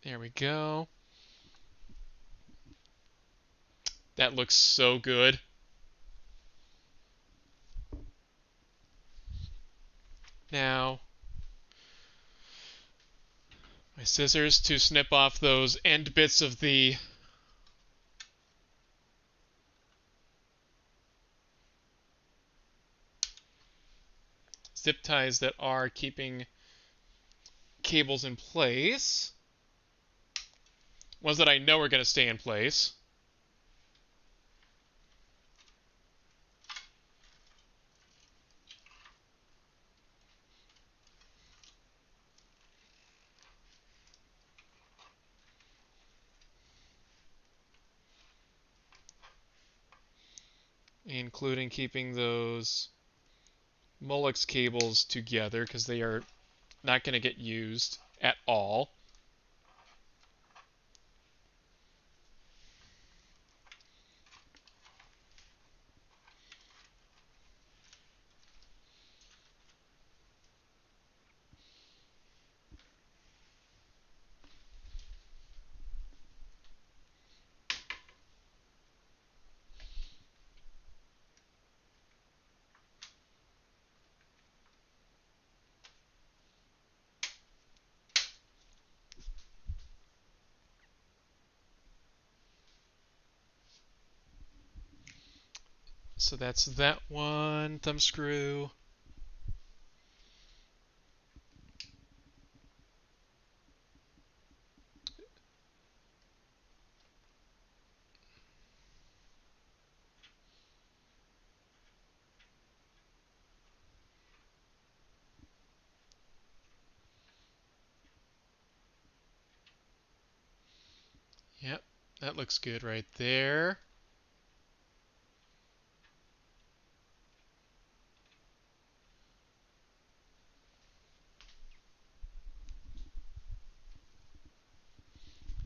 There we go. That looks so good. Now, my scissors to snip off those end bits of the zip ties that are keeping cables in place. Ones that I know are going to stay in place. Including keeping those Molex cables together because they are not going to get used at all. So that's that one thumb screw. Yep, that looks good right there.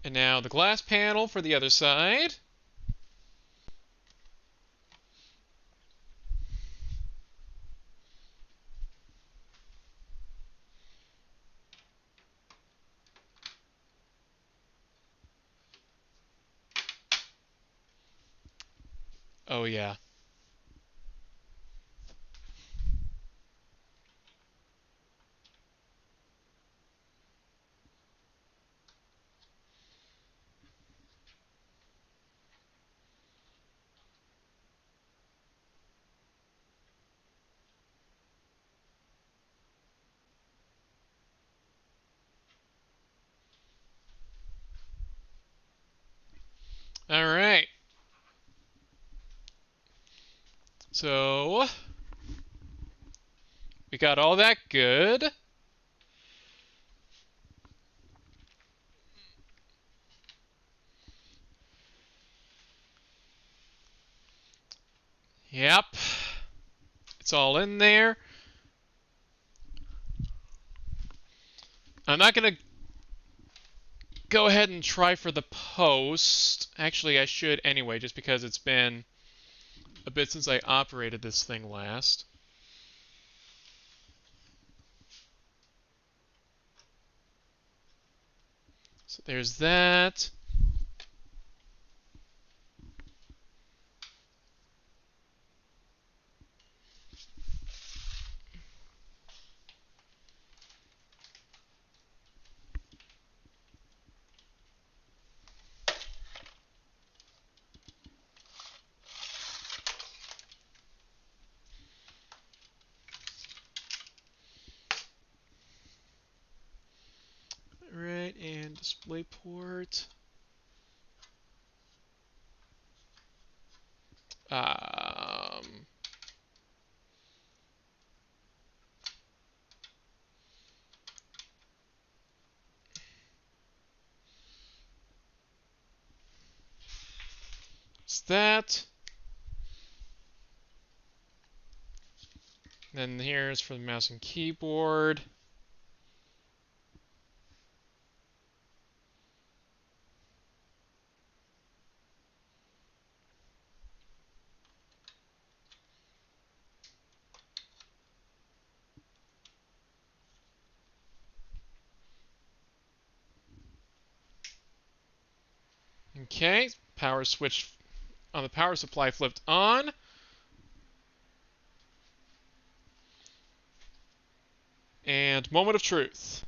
And now the glass panel for the other side. Oh yeah. All right. So we got all that good. Yep. It's all in there. I'm not going to go ahead and try for the post. Actually, I should anyway, just because it's been a bit since I operated this thing last. So there's that. Right, and display port. Um, it's that. Then here's for the mouse and keyboard. Okay, power switch on the power supply flipped on. And moment of truth.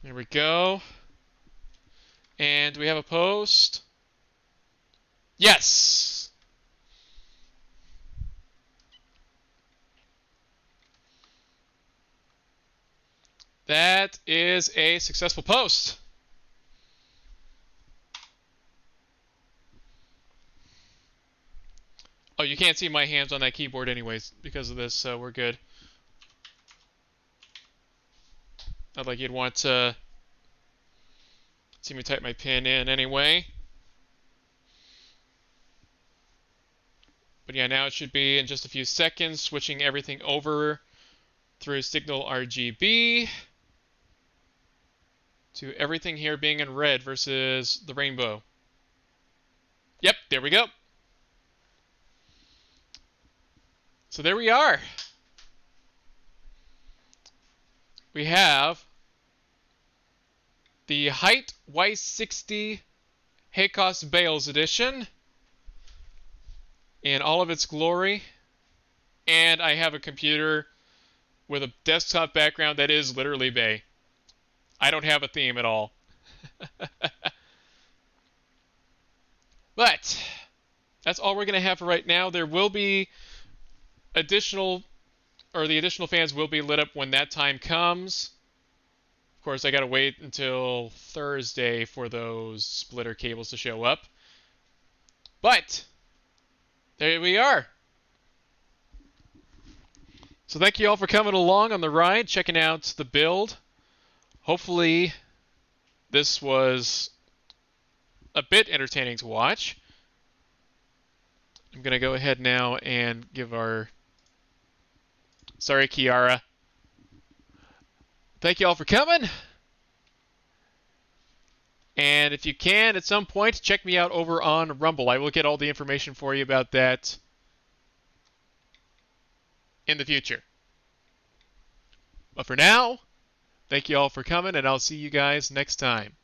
There we go. And do we have a post? Yes! That is a successful post. Oh, you can't see my hands on that keyboard anyways because of this, so we're good. Not like you'd want to see me type my pin in anyway. But yeah, now it should be in just a few seconds, switching everything over through signal RGB to everything here being in red versus the rainbow. Yep, there we go. So there we are. We have the Hyte Y60 Hakos Baelz edition in all of its glory. And I have a computer with a desktop background that is literally Bay. I don't have a theme at all. But that's all we're going to have for right now. There will be the additional fans will be lit up when that time comes. Of course, I got to wait until Thursday for those splitter cables to show up. But there we are. So thank you all for coming along on the ride, checking out the build. Hopefully this was a bit entertaining to watch. I'm going to go ahead now and give our... Sorry, Kiara. Thank you all for coming. And if you can, at some point, check me out over on Rumble. I will get all the information for you about that in the future. But for now, thank you all for coming, and I'll see you guys next time.